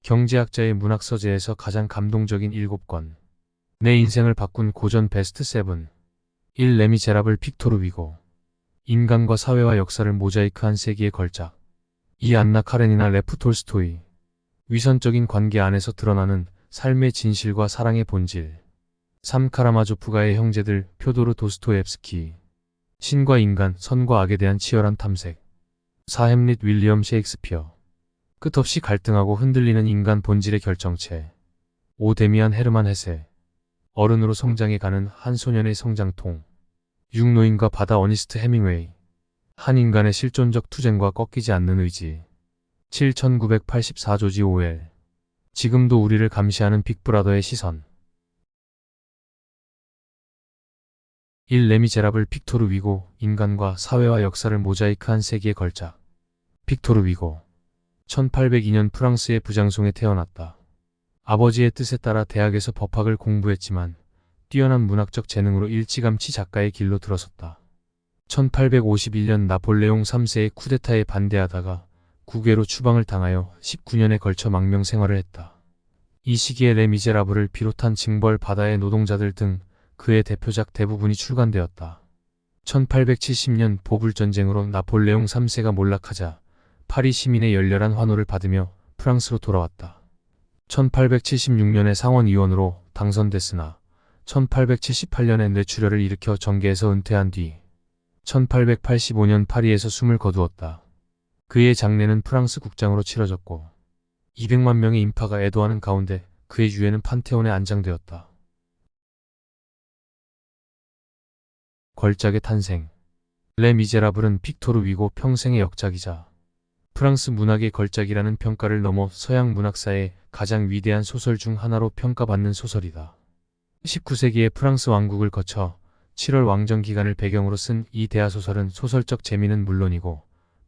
경제학자의 문학서재에서 가장 감동적인 7권. 내 인생을 바꾼 고전 베스트 7. 1. 레미제라블 빅토르 위고. 인간과 사회와 역사를 모자이크한 세기의 걸작. 2. 안나 카레니나 레프 톨스토이. 위선적인 관계 안에서 드러나는 삶의 진실과 사랑의 본질. 3. 카라마조프가의 형제들 표도르 도스토옙스키. 신과 인간, 선과 악에 대한 치열한 탐색. 4. 햄릿 윌리엄 셰익스피어. 끝없이 갈등하고 흔들리는 인간 본질의 결정체. 5. 데미안 헤르만 헤세. 어른으로 성장해 가는 한 소년의 성장통. 6. 노인과 바다 어니스트 헤밍웨이. 한 인간의 실존적 투쟁과 꺾이지 않는 의지. 7. 1984 조지 오웰. 지금도 우리를 감시하는 빅브라더의 시선. 1. 레미제라블 빅토르 위고. 인간과 사회와 역사를 모자이크한 세기의 걸작. 빅토르 위고. 1802년 프랑스의 부장송에 태어났다. 아버지의 뜻에 따라 대학에서 법학을 공부했지만 뛰어난 문학적 재능으로 일찌감치 작가의 길로 들어섰다. 1851년 나폴레옹 3세의 쿠데타에 반대하다가 국외로 추방을 당하여 19년에 걸쳐 망명 생활을 했다. 이 시기에 레미제라블을 비롯한 징벌 바다의 노동자들 등 그의 대표작 대부분이 출간되었다. 1870년 보불전쟁으로 나폴레옹 3세가 몰락하자 파리 시민의 열렬한 환호를 받으며 프랑스로 돌아왔다. 1876년에 상원의원으로 당선됐으나 1878년에 뇌출혈을 일으켜 정계에서 은퇴한 뒤 1885년 파리에서 숨을 거두었다. 그의 장례는 프랑스 국장으로 치러졌고 200만 명의 인파가 애도하는 가운데 그의 유해는 판테온에 안장되었다. 걸작의 탄생. 레 미제라블은 빅토르 위고 평생의 역작이자 프랑스 문학의 걸작이라는 평가를 넘어 서양 문학사의 가장 위대한 소설 중 하나로 평가받는 소설이다. 19세기의 프랑스 왕국을 거쳐 7월 왕정 기간을 배경으로 쓴 이 대하소설은 소설적 재미는 물론이고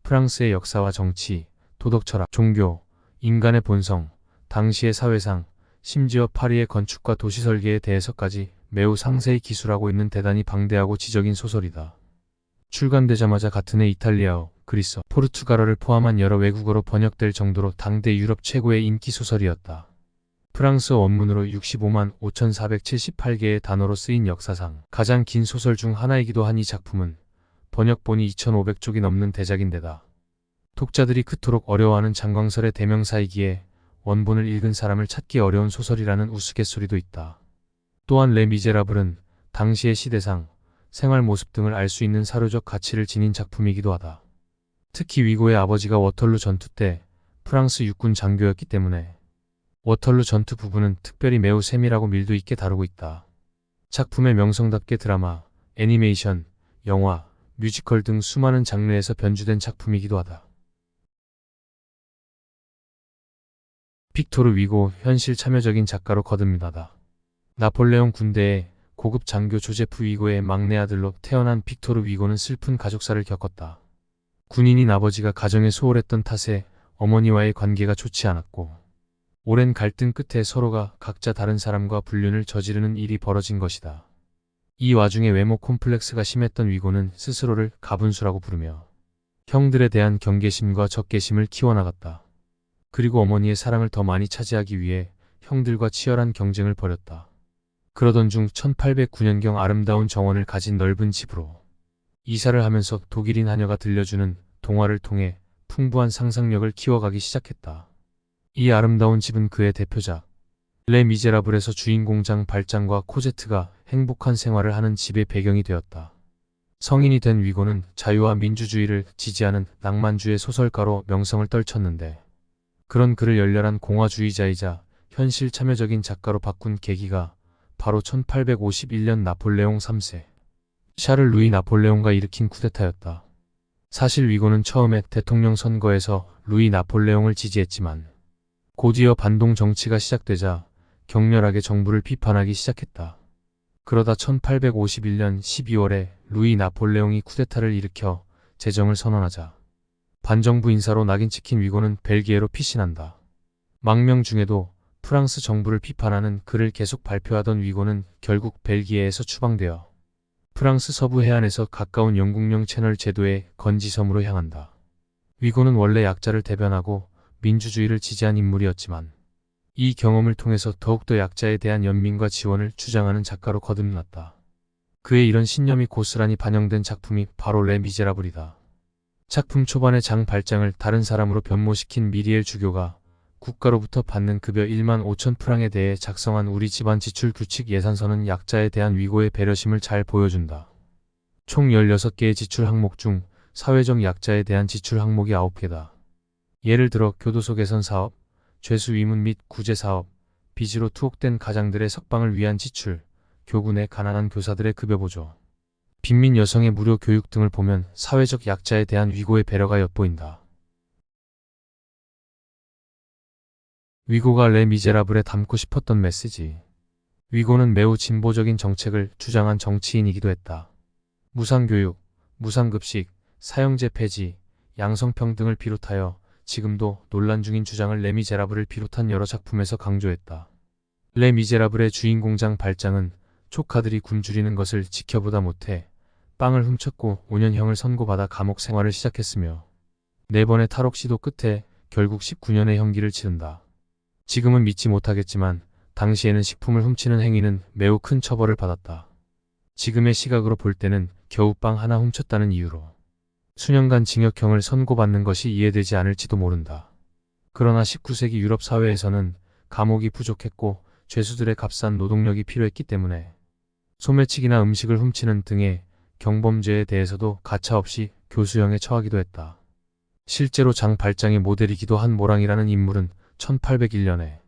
프랑스의 역사와 정치, 도덕 철학, 종교, 인간의 본성, 당시의 사회상, 심지어 파리의 건축과 도시 설계에 대해서까지 매우 상세히 기술하고 있는 대단히 방대하고 지적인 소설이다. 출간되자마자 같은 해 이탈리아어, 그리스어, 포르투갈어를 포함한 여러 외국어로 번역될 정도로 당대 유럽 최고의 인기 소설이었다. 프랑스어 원문으로 65만 5,478개의 단어로 쓰인 역사상 가장 긴 소설 중 하나이기도 한 이 작품은 번역본이 2,500쪽이 넘는 대작인데다 독자들이 그토록 어려워하는 장광설의 대명사이기에 원본을 읽은 사람을 찾기 어려운 소설이라는 우스갯소리도 있다. 또한 레 미제라블은 당시의 시대상, 생활 모습 등을 알 수 있는 사료적 가치를 지닌 작품이기도 하다. 특히 위고의 아버지가 워털루 전투 때 프랑스 육군 장교였기 때문에 워털루 전투 부분은 특별히 매우 세밀하고 밀도 있게 다루고 있다. 작품의 명성답게 드라마, 애니메이션, 영화, 뮤지컬 등 수많은 장르에서 변주된 작품이기도 하다. 빅토르 위고 현실 참여적인 작가로 거듭나다. 나폴레옹 군대의 고급 장교 조제프 위고의 막내 아들로 태어난 빅토르 위고는 슬픈 가족사를 겪었다. 군인인 아버지가 가정에 소홀했던 탓에 어머니와의 관계가 좋지 않았고 오랜 갈등 끝에 서로가 각자 다른 사람과 불륜을 저지르는 일이 벌어진 것이다. 이 와중에 외모 콤플렉스가 심했던 위고는 스스로를 가분수라고 부르며 형들에 대한 경계심과 적개심을 키워나갔다. 그리고 어머니의 사랑을 더 많이 차지하기 위해 형들과 치열한 경쟁을 벌였다. 그러던 중 1809년경 아름다운 정원을 가진 넓은 집으로 이사를 하면서 독일인 하녀가 들려주는 동화를 통해 풍부한 상상력을 키워가기 시작했다. 이 아름다운 집은 그의 대표작 레 미제라블에서 주인공장 발장과 코제트가 행복한 생활을 하는 집의 배경이 되었다. 성인이 된 위고는 자유와 민주주의를 지지하는 낭만주의 소설가로 명성을 떨쳤는데 그런 그를 열렬한 공화주의자이자 현실 참여적인 작가로 바꾼 계기가 바로 1851년 나폴레옹 3세 샤를 루이 나폴레옹가 일으킨 쿠데타였다. 사실 위고는 처음에 대통령 선거에서 루이 나폴레옹을 지지했지만 곧이어 반동 정치가 시작되자 격렬하게 정부를 비판하기 시작했다. 그러다 1851년 12월에 루이 나폴레옹이 쿠데타를 일으켜 제정을 선언하자 반정부 인사로 낙인 찍힌 위고는 벨기에로 피신한다. 망명 중에도 프랑스 정부를 비판하는 글을 계속 발표하던 위고는 결국 벨기에에서 추방되어 프랑스 서부 해안에서 가까운 영국령 채널 제도의 건지섬으로 향한다. 위고는 원래 약자를 대변하고 민주주의를 지지한 인물이었지만 이 경험을 통해서 더욱더 약자에 대한 연민과 지원을 주장하는 작가로 거듭났다. 그의 이런 신념이 고스란히 반영된 작품이 바로 레 미제라블이다. 작품 초반에 장 발장을 다른 사람으로 변모시킨 미리엘 주교가 국가로부터 받는 급여 1만 5천 프랑에 대해 작성한 우리 집안 지출 규칙 예산서는 약자에 대한 위고의 배려심을 잘 보여준다. 총 16개의 지출 항목 중 사회적 약자에 대한 지출 항목이 9개다. 예를 들어 교도소 개선 사업, 죄수 위문 및 구제 사업, 빚으로 투옥된 가장들의 석방을 위한 지출, 교구 내 가난한 교사들의 급여 보조, 빈민 여성의 무료 교육 등을 보면 사회적 약자에 대한 위고의 배려가 엿보인다. 위고가 레 미제라블에 담고 싶었던 메시지. 위고는 매우 진보적인 정책을 주장한 정치인이기도 했다. 무상교육, 무상급식, 사형제 폐지, 양성평등을 비롯하여 지금도 논란 중인 주장을 레 미제라블을 비롯한 여러 작품에서 강조했다. 레 미제라블의 주인공장 발장은 조카들이 굶주리는 것을 지켜보다 못해 빵을 훔쳤고 5년형을 선고받아 감옥 생활을 시작했으며 4번의 탈옥 시도 끝에 결국 19년의 형기를 치른다. 지금은 믿지 못하겠지만 당시에는 식품을 훔치는 행위는 매우 큰 처벌을 받았다. 지금의 시각으로 볼 때는 겨우 빵 하나 훔쳤다는 이유로 수년간 징역형을 선고받는 것이 이해되지 않을지도 모른다. 그러나 19세기 유럽 사회에서는 감옥이 부족했고 죄수들의 값싼 노동력이 필요했기 때문에 소매치기나 음식을 훔치는 등의 경범죄에 대해서도 가차없이 교수형에 처하기도 했다. 실제로 장 발장의 모델이기도 한 모랑이라는 인물은 1801년에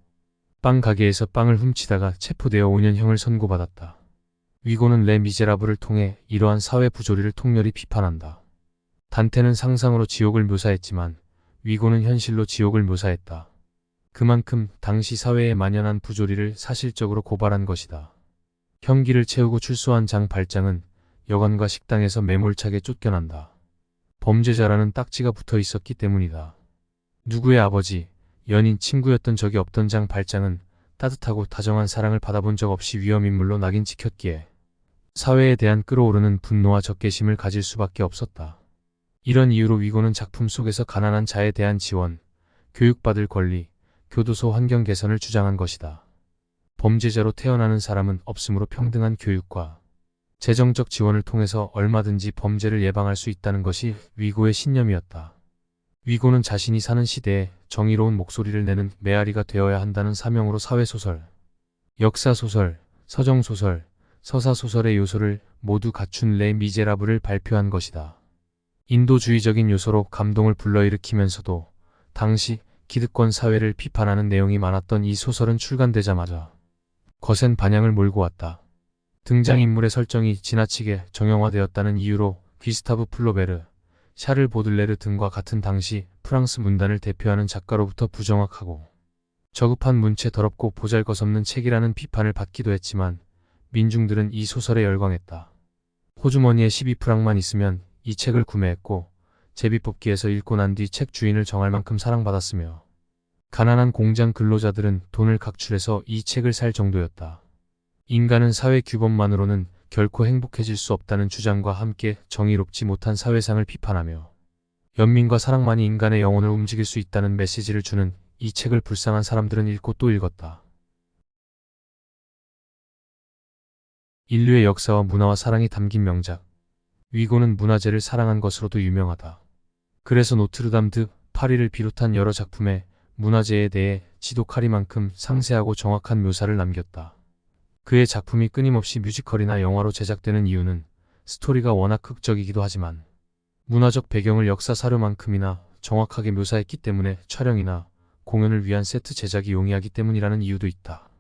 빵 가게에서 빵을 훔치다가 체포되어 5년형을 선고받았다. 위고는 레 미제라블을 통해 이러한 사회 부조리를 통렬히 비판한다. 단테는 상상으로 지옥을 묘사했지만 위고는 현실로 지옥을 묘사했다. 그만큼 당시 사회에 만연한 부조리를 사실적으로 고발한 것이다. 형기를 채우고 출소한 장 발장은 여관과 식당에서 매몰차게 쫓겨난다. 범죄자라는 딱지가 붙어 있었기 때문이다. 누구의 아버지, 연인, 친구였던 적이 없던 장 발장은 따뜻하고 다정한 사랑을 받아본 적 없이 위험인물로 낙인 찍혔기에 사회에 대한 끓어오르는 분노와 적개심을 가질 수밖에 없었다. 이런 이유로 위고는 작품 속에서 가난한 자에 대한 지원, 교육받을 권리, 교도소 환경 개선을 주장한 것이다. 범죄자로 태어나는 사람은 없으므로 평등한 교육과 재정적 지원을 통해서 얼마든지 범죄를 예방할 수 있다는 것이 위고의 신념이었다. 위고는 자신이 사는 시대에 정의로운 목소리를 내는 메아리가 되어야 한다는 사명으로 사회소설, 역사소설, 서정소설, 서사소설의 요소를 모두 갖춘 레 미제라블을 발표한 것이다. 인도주의적인 요소로 감동을 불러일으키면서도 당시 기득권 사회를 비판하는 내용이 많았던 이 소설은 출간되자마자 거센 반향을 몰고 왔다. 등장인물의 설정이 지나치게 정형화되었다는 이유로 귀스타브 플로베르, 샤를 보들레르 등과 같은 당시 프랑스 문단을 대표하는 작가로부터 부정확하고 저급한 문체 더럽고 보잘것없는 책이라는 비판을 받기도 했지만 민중들은 이 소설에 열광했다. 호주머니에 12프랑만 있으면 이 책을 구매했고 제비뽑기에서 읽고 난 뒤 책 주인을 정할 만큼 사랑받았으며 가난한 공장 근로자들은 돈을 각출해서 이 책을 살 정도였다. 인간은 사회 규범만으로는 결코 행복해질 수 없다는 주장과 함께 정의롭지 못한 사회상을 비판하며 연민과 사랑만이 인간의 영혼을 움직일 수 있다는 메시지를 주는 이 책을 불쌍한 사람들은 읽고 또 읽었다. 인류의 역사와 문화와 사랑이 담긴 명작. 위고는 문화재를 사랑한 것으로도 유명하다. 그래서 노트르담 드 파리를 비롯한 여러 작품에 문화재에 대해 지독하리만큼 상세하고 정확한 묘사를 남겼다. 그의 작품이 끊임없이 뮤지컬이나 영화로 제작되는 이유는 스토리가 워낙 극적이기도 하지만 문화적 배경을 역사 사료만큼이나 정확하게 묘사했기 때문에 촬영이나 공연을 위한 세트 제작이 용이하기 때문이라는 이유도 있다.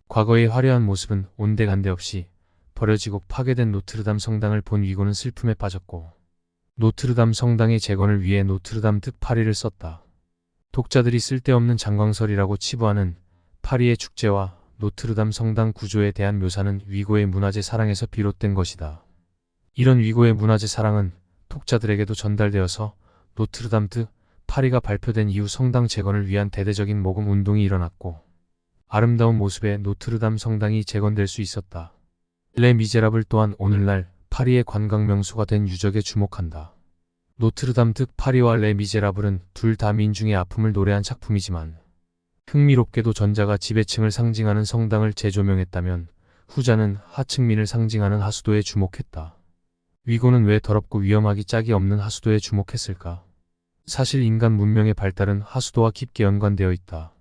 과거의 화려한 모습은 온데간데 없이 버려지고 파괴된 노트르담 성당을 본 위고는 슬픔에 빠졌고 노트르담 성당의 재건을 위해 노트르담 드 파리를 썼다. 독자들이 쓸데없는 장광설이라고 치부하는 파리의 축제와 노트르담 성당 구조에 대한 묘사는 위고의 문화재 사랑에서 비롯된 것이다. 이런 위고의 문화재 사랑은 독자들에게도 전달되어서 노트르담 드 파리가 발표된 이후 성당 재건을 위한 대대적인 모금 운동이 일어났고 아름다운 모습의 노트르담 성당이 재건될 수 있었다. 레 미제라블 또한 오늘날 파리의 관광 명소가 된 유적에 주목한다. 노트르담 드 파리와 레 미제라블은 둘 다 민중의 아픔을 노래한 작품이지만 흥미롭게도 전자가 지배층을 상징하는 성당을 재조명했다면 후자는 하층민을 상징하는 하수도에 주목했다. 위고는 왜 더럽고 위험하기 짝이 없는 하수도에 주목했을까? 사실 인간 문명의 발달은 하수도와 깊게 연관되어 있다.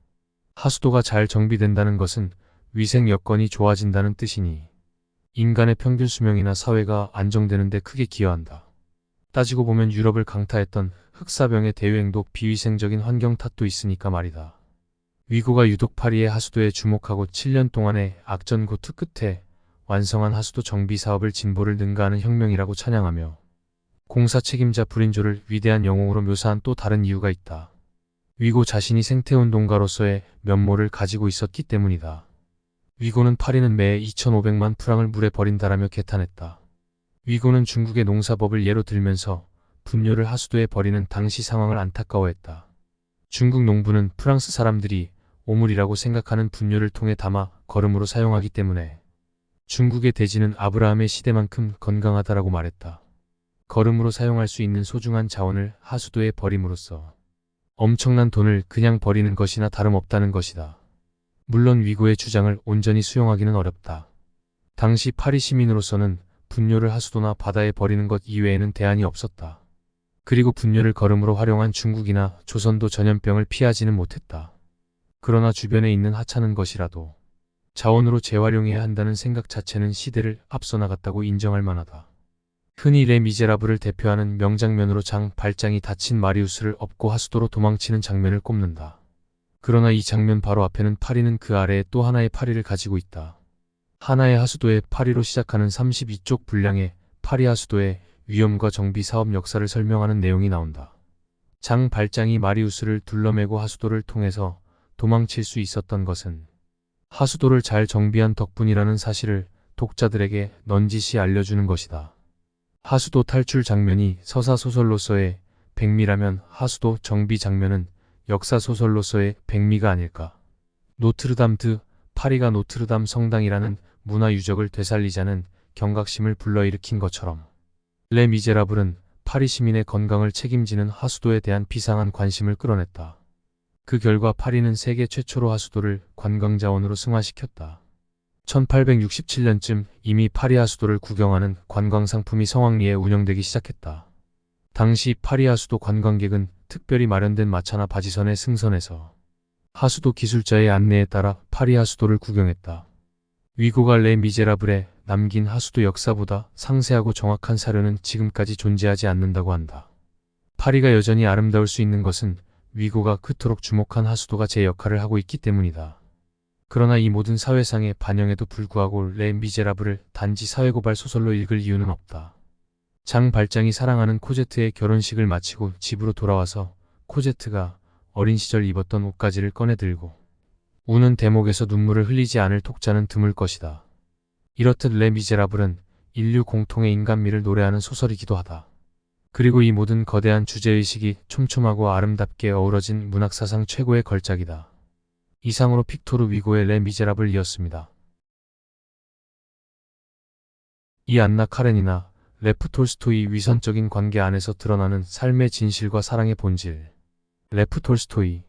하수도가 잘 정비된다는 것은 위생 여건이 좋아진다는 뜻이니 인간의 평균 수명이나 사회가 안정되는 데 크게 기여한다. 따지고 보면 유럽을 강타했던 흑사병의 대유행도 비위생적인 환경 탓도 있으니까 말이다. 위고가 유독 파리의 하수도에 주목하고 7년 동안의 악전고투 끝에 완성한 하수도 정비 사업을 진보를 능가하는 혁명이라고 찬양하며 공사 책임자 불인조를 위대한 영웅으로 묘사한 또 다른 이유가 있다. 위고 자신이 생태운동가로서의 면모를 가지고 있었기 때문이다. 위고는 파리는 매해 2,500만 프랑을 물에 버린다라며 개탄했다. 위고는 중국의 농사법을 예로 들면서 분뇨를 하수도에 버리는 당시 상황을 안타까워했다. 중국 농부는 프랑스 사람들이 오물이라고 생각하는 분뇨를 통에 담아 거름으로 사용하기 때문에 중국의 대지는 아브라함의 시대만큼 건강하다라고 말했다. 거름으로 사용할 수 있는 소중한 자원을 하수도에 버림으로써 엄청난 돈을 그냥 버리는 것이나 다름없다는 것이다. 물론 위고의 주장을 온전히 수용하기는 어렵다. 당시 파리 시민으로서는 분뇨를 하수도나 바다에 버리는 것 이외에는 대안이 없었다. 그리고 분뇨를 거름으로 활용한 중국이나 조선도 전염병을 피하지는 못했다. 그러나 주변에 있는 하찮은 것이라도 자원으로 재활용해야 한다는 생각 자체는 시대를 앞서 나갔다고 인정할 만하다. 흔히 레 미제라블을 대표하는 명장면으로 장 발장이 다친 마리우스를 업고 하수도로 도망치는 장면을 꼽는다. 그러나 이 장면 바로 앞에는 파리는 그 아래에 또 하나의 파리를 가지고 있다. 하나의 하수도의 파리로 시작하는 32쪽 분량의 파리 하수도의 위험과 정비 사업 역사를 설명하는 내용이 나온다. 장 발장이 마리우스를 둘러매고 하수도를 통해서 도망칠 수 있었던 것은 하수도를 잘 정비한 덕분이라는 사실을 독자들에게 넌지시 알려주는 것이다. 하수도 탈출 장면이 서사소설로서의 백미라면 하수도 정비 장면은 역사소설로서의 백미가 아닐까. 노트르담 드 파리가 노트르담 성당이라는 문화 유적을 되살리자는 경각심을 불러일으킨 것처럼 레 미제라블은 파리 시민의 건강을 책임지는 하수도에 대한 비상한 관심을 끌어냈다. 그 결과 파리는 세계 최초로 하수도를 관광자원으로 승화시켰다. 1867년쯤 이미 파리 하수도를 구경하는 관광상품이 성황리에 운영되기 시작했다. 당시 파리 하수도 관광객은 특별히 마련된 마차나 바지선에 승선해서 하수도 기술자의 안내에 따라 파리 하수도를 구경했다. 위고가 레 미제라블에 남긴 하수도 역사보다 상세하고 정확한 사료는 지금까지 존재하지 않는다고 한다. 파리가 여전히 아름다울 수 있는 것은 위고가 그토록 주목한 하수도가 제 역할을 하고 있기 때문이다. 그러나 이 모든 사회상의 반영에도 불구하고 레 미제라블을 단지 사회고발 소설로 읽을 이유는 없다. 장 발장이 사랑하는 코제트의 결혼식을 마치고 집으로 돌아와서 코제트가 어린 시절 입었던 옷가지를 꺼내 들고 우는 대목에서 눈물을 흘리지 않을 독자는 드물 것이다. 이렇듯 레 미제라블은 인류 공통의 인간미를 노래하는 소설이기도 하다. 그리고 이 모든 거대한 주제의식이 촘촘하고 아름답게 어우러진 문학사상 최고의 걸작이다. 이상으로 픽토르 위고의 레 미제라블이었습니다. 이 안나 카레니나 레프 톨스토이 위선적인 관계 안에서 드러나는 삶의 진실과 사랑의 본질. 레프 톨스토이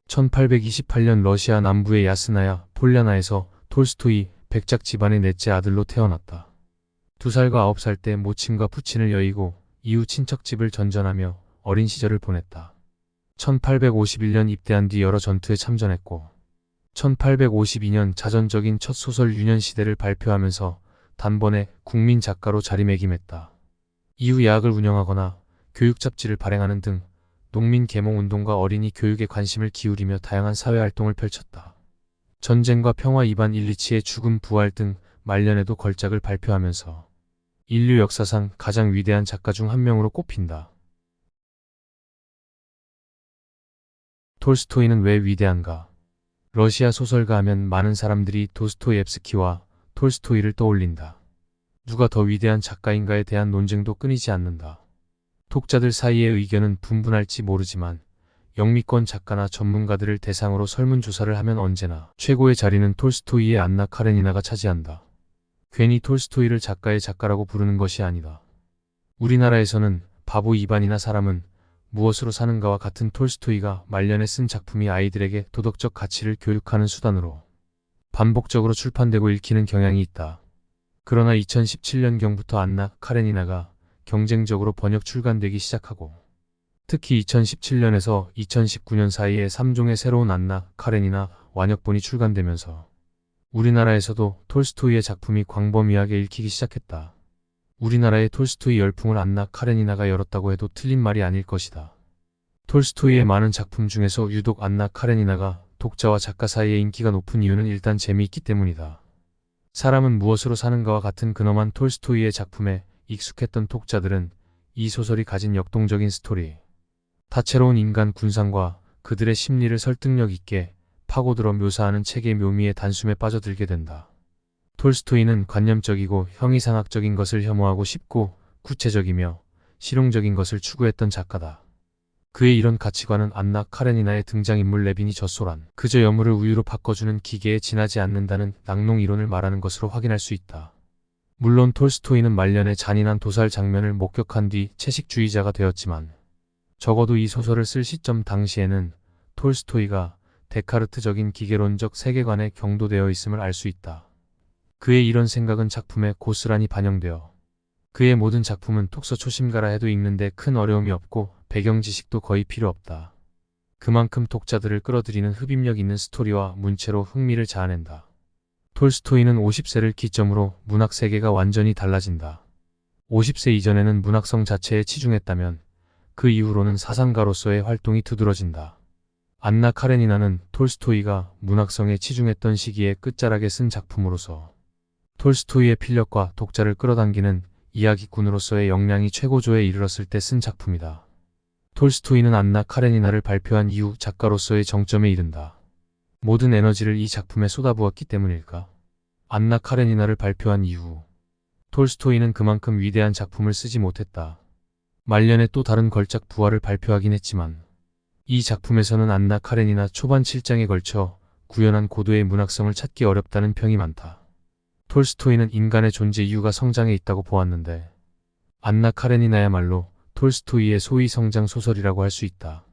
1828년 러시아 남부의 야스나야 폴ля나에서 톨스토이 백작 집안의 넷째 아들로 태어났다. 2살과 9살 때 모친과 부친을 여의고 이후 친척집을 전전하며 어린 시절을 보냈다. 1851년 입대한 뒤 여러 전투에 참전했고 1852년 자전적인 첫 소설 유년시대를 발표하면서 단번에 국민 작가로 자리매김했다. 이후 야학을 운영하거나 교육 잡지를 발행하는 등 농민 계몽운동과 어린이 교육에 관심을 기울이며 다양한 사회활동을 펼쳤다. 전쟁과 평화 이반 일리치의 죽음 부활 등 말년에도 걸작을 발표하면서 인류 역사상 가장 위대한 작가 중 한 명으로 꼽힌다. 톨스토이는 왜 위대한가? 러시아 소설가 하면 많은 사람들이 도스토옙스키와 톨스토이를 떠올린다. 누가 더 위대한 작가인가에 대한 논쟁도 끊이지 않는다. 독자들 사이의 의견은 분분할지 모르지만 영미권 작가나 전문가들을 대상으로 설문조사를 하면 언제나 최고의 자리는 톨스토이의 안나 카레니나가 차지한다. 괜히 톨스토이를 작가의 작가라고 부르는 것이 아니다. 우리나라에서는 바보 이반이나 사람은 무엇으로 사는가와 같은 톨스토이가 말년에 쓴 작품이 아이들에게 도덕적 가치를 교육하는 수단으로 반복적으로 출판되고 읽히는 경향이 있다. 그러나 2017년경부터 안나 카레니나가 경쟁적으로 번역 출간되기 시작하고 특히 2017년에서 2019년 사이에 3종의 새로운 안나 카레니나 완역본이 출간되면서 우리나라에서도 톨스토이의 작품이 광범위하게 읽히기 시작했다. 우리나라의 톨스토이 열풍을 안나 카레니나가 열었다고 해도 틀린 말이 아닐 것이다. 톨스토이의 많은 작품 중에서 유독 안나 카레니나가 독자와 작가 사이에 인기가 높은 이유는 일단 재미있기 때문이다. 사람은 무엇으로 사는가와 같은 근엄한 톨스토이의 작품에 익숙했던 독자들은 이 소설이 가진 역동적인 스토리, 다채로운 인간 군상과 그들의 심리를 설득력 있게 파고들어 묘사하는 책의 묘미에 단숨에 빠져들게 된다. 톨스토이는 관념적이고 형이상학적인 것을 혐오하고 쉽고 구체적이며 실용적인 것을 추구했던 작가다. 그의 이런 가치관은 안나 카레니나의 등장인물 레빈이 젖소란 그저 여물을 우유로 바꿔주는 기계에 지나지 않는다는 낙농 이론을 말하는 것으로 확인할 수 있다. 물론 톨스토이는 말년에 잔인한 도살 장면을 목격한 뒤 채식주의자가 되었지만 적어도 이 소설을 쓸 시점 당시에는 톨스토이가 데카르트적인 기계론적 세계관에 경도되어 있음을 알 수 있다. 그의 이런 생각은 작품에 고스란히 반영되어 그의 모든 작품은 독서 초심가라 해도 읽는데 큰 어려움이 없고 배경 지식도 거의 필요 없다. 그만큼 독자들을 끌어들이는 흡입력 있는 스토리와 문체로 흥미를 자아낸다. 톨스토이는 50세를 기점으로 문학 세계가 완전히 달라진다. 50세 이전에는 문학성 자체에 치중했다면 그 이후로는 사상가로서의 활동이 두드러진다. 안나 카레니나는 톨스토이가 문학성에 치중했던 시기에 끝자락에 쓴 작품으로서 톨스토이의 필력과 독자를 끌어당기는 이야기꾼으로서의 역량이 최고조에 이르렀을 때 쓴 작품이다. 톨스토이는 안나 카레니나를 발표한 이후 작가로서의 정점에 이른다. 모든 에너지를 이 작품에 쏟아부었기 때문일까? 안나 카레니나를 발표한 이후 톨스토이는 그만큼 위대한 작품을 쓰지 못했다. 말년에 또 다른 걸작 부활을 발표하긴 했지만 이 작품에서는 안나 카레니나 초반 7장에 걸쳐 구현한 고도의 문학성을 찾기 어렵다는 평이 많다. 톨스토이는 인간의 존재 이유가 성장에 있다고 보았는데 안나 카레니나야말로 톨스토이의 소위 성장 소설이라고 할 수 있다.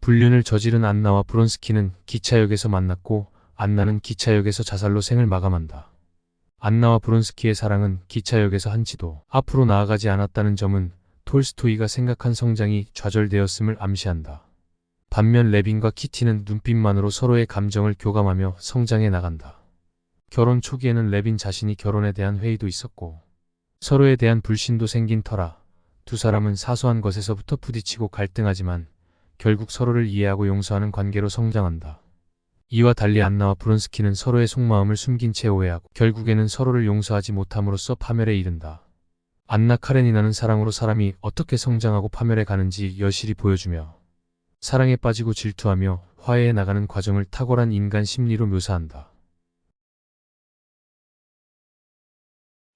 불륜을 저지른 안나와 브론스키는 기차역에서 만났고 안나는 기차역에서 자살로 생을 마감한다. 안나와 브론스키의 사랑은 기차역에서 한치도 앞으로 나아가지 않았다는 점은 톨스토이가 생각한 성장이 좌절되었음을 암시한다. 반면 레빈과 키티는 눈빛만으로 서로의 감정을 교감하며 성장해 나간다. 결혼 초기에는 레빈 자신이 결혼에 대한 회의도 있었고 서로에 대한 불신도 생긴 터라 두 사람은 사소한 것에서부터 부딪히고 갈등하지만 결국 서로를 이해하고 용서하는 관계로 성장한다. 이와 달리 안나와 브론스키는 서로의 속마음을 숨긴 채 오해하고 결국에는 서로를 용서하지 못함으로써 파멸에 이른다. 안나 카레니나는 사랑으로 사람이 어떻게 성장하고 파멸해 가는지 여실히 보여주며 사랑에 빠지고 질투하며 화해해 나가는 과정을 탁월한 인간 심리로 묘사한다.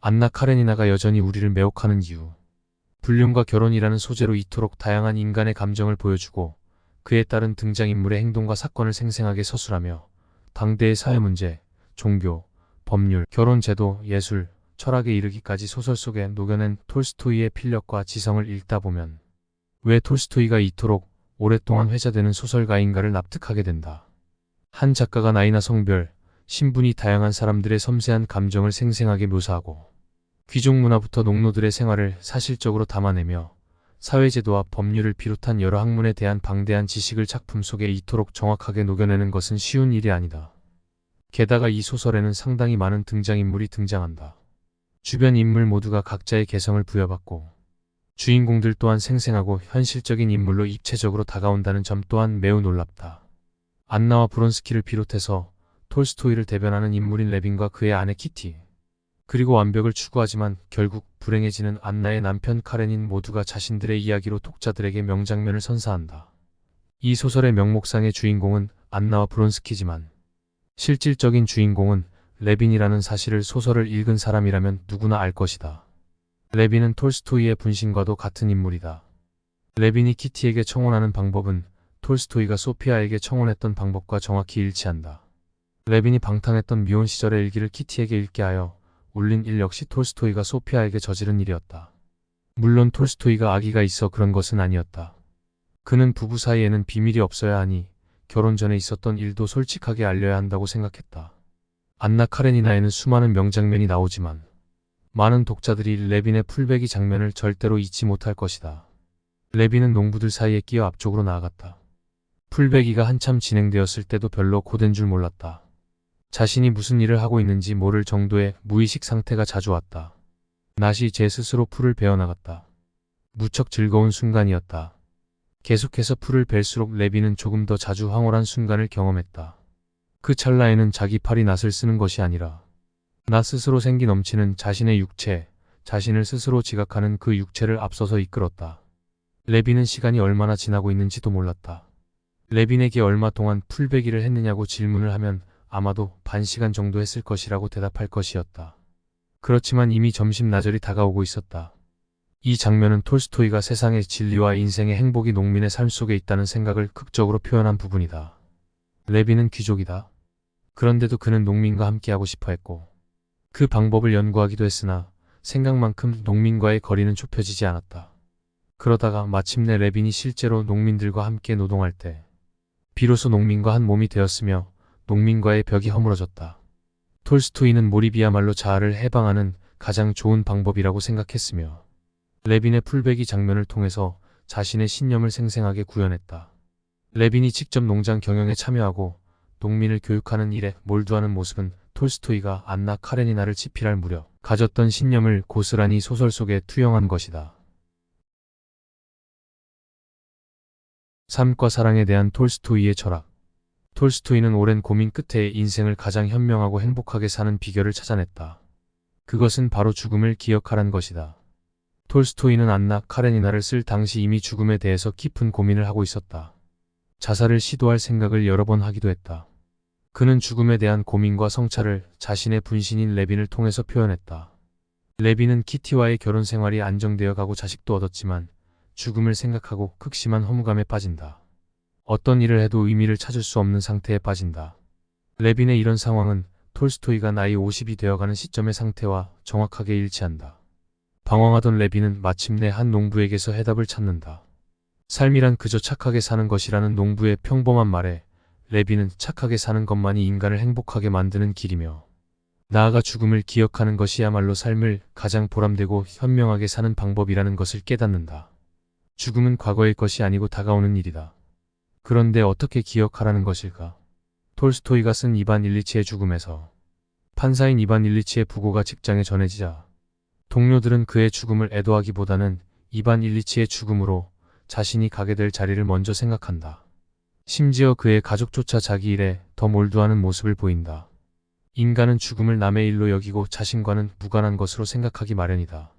안나 카레니나가 여전히 우리를 매혹하는 이유. 불륜과 결혼이라는 소재로 이토록 다양한 인간의 감정을 보여주고 그에 따른 등장인물의 행동과 사건을 생생하게 서술하며 당대의 사회문제, 종교, 법률, 결혼제도, 예술, 철학에 이르기까지 소설 속에 녹여낸 톨스토이의 필력과 지성을 읽다 보면 왜 톨스토이가 이토록 오랫동안 회자되는 소설가인가를 납득하게 된다. 한 작가가 나이나 성별, 신분이 다양한 사람들의 섬세한 감정을 생생하게 묘사하고 귀족 문화부터 농노들의 생활을 사실적으로 담아내며 사회제도와 법률을 비롯한 여러 학문에 대한 방대한 지식을 작품 속에 이토록 정확하게 녹여내는 것은 쉬운 일이 아니다. 게다가 이 소설에는 상당히 많은 등장인물이 등장한다. 주변 인물 모두가 각자의 개성을 부여받고 주인공들 또한 생생하고 현실적인 인물로 입체적으로 다가온다는 점 또한 매우 놀랍다. 안나와 브론스키를 비롯해서 톨스토이를 대변하는 인물인 레빈과 그의 아내 키티, 그리고 완벽을 추구하지만 결국 불행해지는 안나의 남편 카레닌 모두가 자신들의 이야기로 독자들에게 명장면을 선사한다. 이 소설의 명목상의 주인공은 안나와 브론스키지만 실질적인 주인공은 레빈이라는 사실을 소설을 읽은 사람이라면 누구나 알 것이다. 레빈은 톨스토이의 분신과도 같은 인물이다. 레빈이 키티에게 청혼하는 방법은 톨스토이가 소피아에게 청혼했던 방법과 정확히 일치한다. 레빈이 방탕했던 미혼 시절의 일기를 키티에게 읽게 하여 올린 일 역시 톨스토이가 소피아에게 저지른 일이었다. 물론 톨스토이가 아기가 있어 그런 것은 아니었다. 그는 부부 사이에는 비밀이 없어야 하니 결혼 전에 있었던 일도 솔직하게 알려야 한다고 생각했다. 안나 카레니나에는 수많은 명장면이 나오지만 많은 독자들이 레빈의 풀베기 장면을 절대로 잊지 못할 것이다. 레빈은 농부들 사이에 끼어 앞쪽으로 나아갔다. 풀베기가 한참 진행되었을 때도 별로 고된 줄 몰랐다. 자신이 무슨 일을 하고 있는지 모를 정도의 무의식 상태가 자주 왔다. 낫이 제 스스로 풀을 베어나갔다. 무척 즐거운 순간이었다. 계속해서 풀을 벨수록 레빈은 조금 더 자주 황홀한 순간을 경험했다. 그 찰나에는 자기 팔이 낫을 쓰는 것이 아니라 낫 스스로 생기 넘치는 자신의 육체, 자신을 스스로 지각하는 그 육체를 앞서서 이끌었다. 레빈은 시간이 얼마나 지나고 있는지도 몰랐다. 레빈에게 얼마 동안 풀베기를 했느냐고 질문을 하면 아마도 반 시간 정도 했을 것이라고 대답할 것이었다. 그렇지만 이미 점심 나절이 다가오고 있었다. 이 장면은 톨스토이가 세상의 진리와 인생의 행복이 농민의 삶 속에 있다는 생각을 극적으로 표현한 부분이다. 레빈은 귀족이다. 그런데도 그는 농민과 함께하고 싶어 했고 그 방법을 연구하기도 했으나 생각만큼 농민과의 거리는 좁혀지지 않았다. 그러다가 마침내 레빈이 실제로 농민들과 함께 노동할 때 비로소 농민과 한 몸이 되었으며 농민과의 벽이 허물어졌다. 톨스토이는 몰입이야말로 자아를 해방하는 가장 좋은 방법이라고 생각했으며 레빈의 풀베기 장면을 통해서 자신의 신념을 생생하게 구현했다. 레빈이 직접 농장 경영에 참여하고 농민을 교육하는 일에 몰두하는 모습은 톨스토이가 안나 카레니나를 집필할 무렵 가졌던 신념을 고스란히 소설 속에 투영한 것이다. 삶과 사랑에 대한 톨스토이의 철학. 톨스토이는 오랜 고민 끝에 인생을 가장 현명하고 행복하게 사는 비결을 찾아냈다. 그것은 바로 죽음을 기억하란 것이다. 톨스토이는 안나 카레니나를 쓸 당시 이미 죽음에 대해서 깊은 고민을 하고 있었다. 자살을 시도할 생각을 여러 번 하기도 했다. 그는 죽음에 대한 고민과 성찰을 자신의 분신인 레빈을 통해서 표현했다. 레빈은 키티와의 결혼 생활이 안정되어 가고 자식도 얻었지만 죽음을 생각하고 극심한 허무감에 빠진다. 어떤 일을 해도 의미를 찾을 수 없는 상태에 빠진다. 레빈의 이런 상황은 톨스토이가 나이 50이 되어가는 시점의 상태와 정확하게 일치한다. 방황하던 레빈은 마침내 한 농부에게서 해답을 찾는다. 삶이란 그저 착하게 사는 것이라는 농부의 평범한 말에 레빈은 착하게 사는 것만이 인간을 행복하게 만드는 길이며 나아가 죽음을 기억하는 것이야말로 삶을 가장 보람되고 현명하게 사는 방법이라는 것을 깨닫는다. 죽음은 과거의 것이 아니고 다가오는 일이다. 그런데 어떻게 기억하라는 것일까? 톨스토이가 쓴 이반 일리치의 죽음에서 판사인 이반 일리치의 부고가 직장에 전해지자 동료들은 그의 죽음을 애도하기보다는 이반 일리치의 죽음으로 자신이 가게 될 자리를 먼저 생각한다. 심지어 그의 가족조차 자기 일에 더 몰두하는 모습을 보인다. 인간은 죽음을 남의 일로 여기고 자신과는 무관한 것으로 생각하기 마련이다.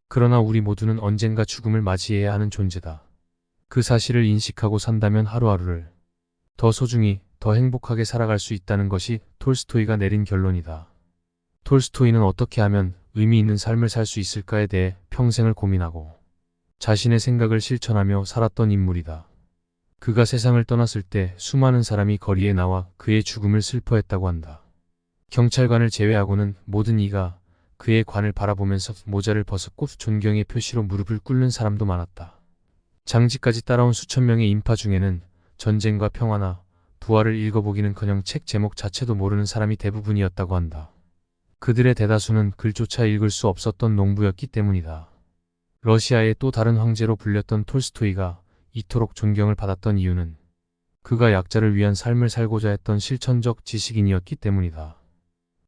그러나 우리 모두는 언젠가 죽음을 맞이해야 하는 존재다. 그 사실을 인식하고 산다면 하루하루를 더 소중히, 더 행복하게 살아갈 수 있다는 것이 톨스토이가 내린 결론이다. 톨스토이는 어떻게 하면 의미 있는 삶을 살 수 있을까에 대해 평생을 고민하고 자신의 생각을 실천하며 살았던 인물이다. 그가 세상을 떠났을 때 수많은 사람이 거리에 나와 그의 죽음을 슬퍼했다고 한다. 경찰관을 제외하고는 모든 이가 그의 관을 바라보면서 모자를 벗었고 존경의 표시로 무릎을 꿇는 사람도 많았다. 장지까지 따라온 수천 명의 인파 중에는 전쟁과 평화나 부활을 읽어보기는커녕 책 제목 자체도 모르는 사람이 대부분이었다고 한다. 그들의 대다수는 글조차 읽을 수 없었던 농부였기 때문이다. 러시아의 또 다른 황제로 불렸던 톨스토이가 이토록 존경을 받았던 이유는 그가 약자를 위한 삶을 살고자 했던 실천적 지식인이었기 때문이다.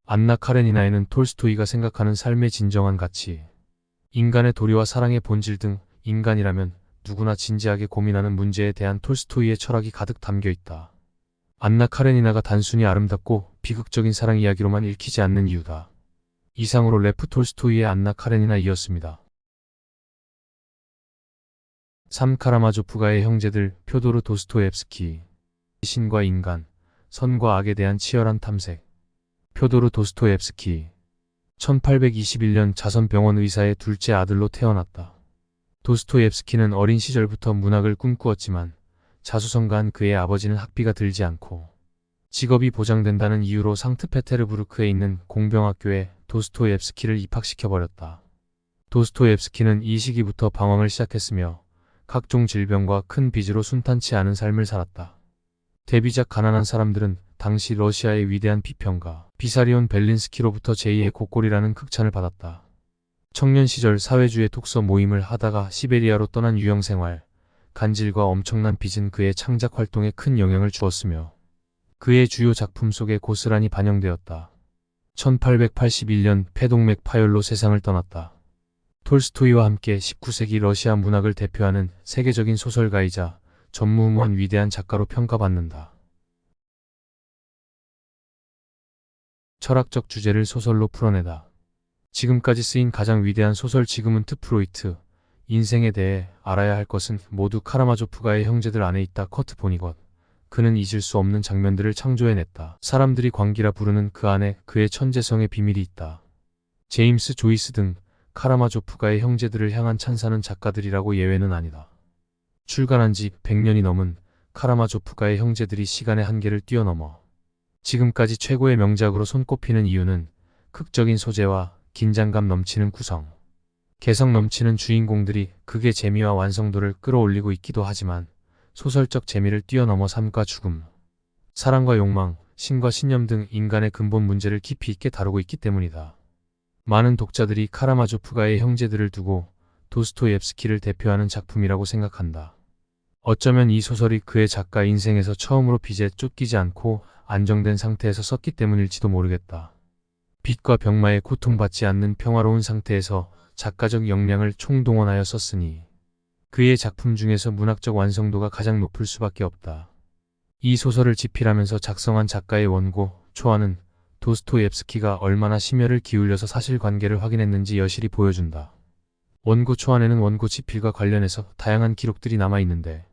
안나 카레니나에는 톨스토이가 생각하는 삶의 진정한 가치, 인간의 도리와 사랑의 본질 등 인간이라면 누구나 진지하게 고민하는 문제에 대한 톨스토이의 철학이 가득 담겨 있다. 안나 카레니나가 단순히 아름답고 비극적인 사랑 이야기로만 읽히지 않는 이유다. 이상으로 레프 톨스토이의 안나 카레니나이었습니다. 3. 카라마조프가의 형제들 표도르 도스토옙스키. 신과 인간, 선과 악에 대한 치열한 탐색. 표도르 도스토옙스키. 1821년 자선병원 의사의 둘째 아들로 태어났다. 도스토옙스키는 어린 시절부터 문학을 꿈꾸었지만 자수성가한 그의 아버지는 학비가 들지 않고 직업이 보장된다는 이유로 상트페테르부르크에 있는 공병학교에 도스토옙스키를 입학시켜버렸다. 도스토옙스키는 이 시기부터 방황을 시작했으며 각종 질병과 큰 빚으로 순탄치 않은 삶을 살았다. 데뷔작 가난한 사람들은 당시 러시아의 위대한 비평가 비사리온 벨린스키로부터 제2의 곡골이라는 극찬을 받았다. 청년 시절 사회주의 독서 모임을 하다가 시베리아로 떠난 유형생활, 간질과 엄청난 빚은 그의 창작 활동에 큰 영향을 주었으며 그의 주요 작품 속에 고스란히 반영되었다. 1881년 폐동맥 파열로 세상을 떠났다. 톨스토이와 함께 19세기 러시아 문학을 대표하는 세계적인 소설가이자 전무후무한 위대한 작가로 평가받는다. 철학적 주제를 소설로 풀어내다. 지금까지 쓰인 가장 위대한 소설 지그문트 프로이트, 인생에 대해 알아야 할 것은 모두 카라마조프가의 형제들 안에 있다. 커트 보니것. 그는 잊을 수 없는 장면들을 창조해냈다. 사람들이 광기라 부르는 그 안에 그의 천재성의 비밀이 있다. 제임스 조이스 등 카라마조프가의 형제들을 향한 찬사는 작가들이라고 예외는 아니다. 출간한 지 100년이 넘은 카라마조프가의 형제들이 시간의 한계를 뛰어넘어 지금까지 최고의 명작으로 손꼽히는 이유는 극적인 소재와 긴장감 넘치는 구성, 개성 넘치는 주인공들이 극의 재미와 완성도를 끌어올리고 있기도 하지만 소설적 재미를 뛰어넘어 삶과 죽음, 사랑과 욕망, 신과 신념 등 인간의 근본 문제를 깊이 있게 다루고 있기 때문이다. 많은 독자들이 카라마조프가의 형제들을 두고 도스토옙스키를 대표하는 작품이라고 생각한다. 어쩌면 이 소설이 그의 작가 인생에서 처음으로 빚에 쫓기지 않고 안정된 상태에서 썼기 때문일지도 모르겠다. 빚과 병마에 고통받지 않는 평화로운 상태에서 작가적 역량을 총동원하여 썼으니 그의 작품 중에서 문학적 완성도가 가장 높을 수밖에 없다. 이 소설을 집필하면서 작성한 작가의 원고, 초안은 도스토옙스키가 얼마나 심혈을 기울여서 사실관계를 확인했는지 여실히 보여준다. 원고 초안에는 원고 집필과 관련해서 다양한 기록들이 남아있는데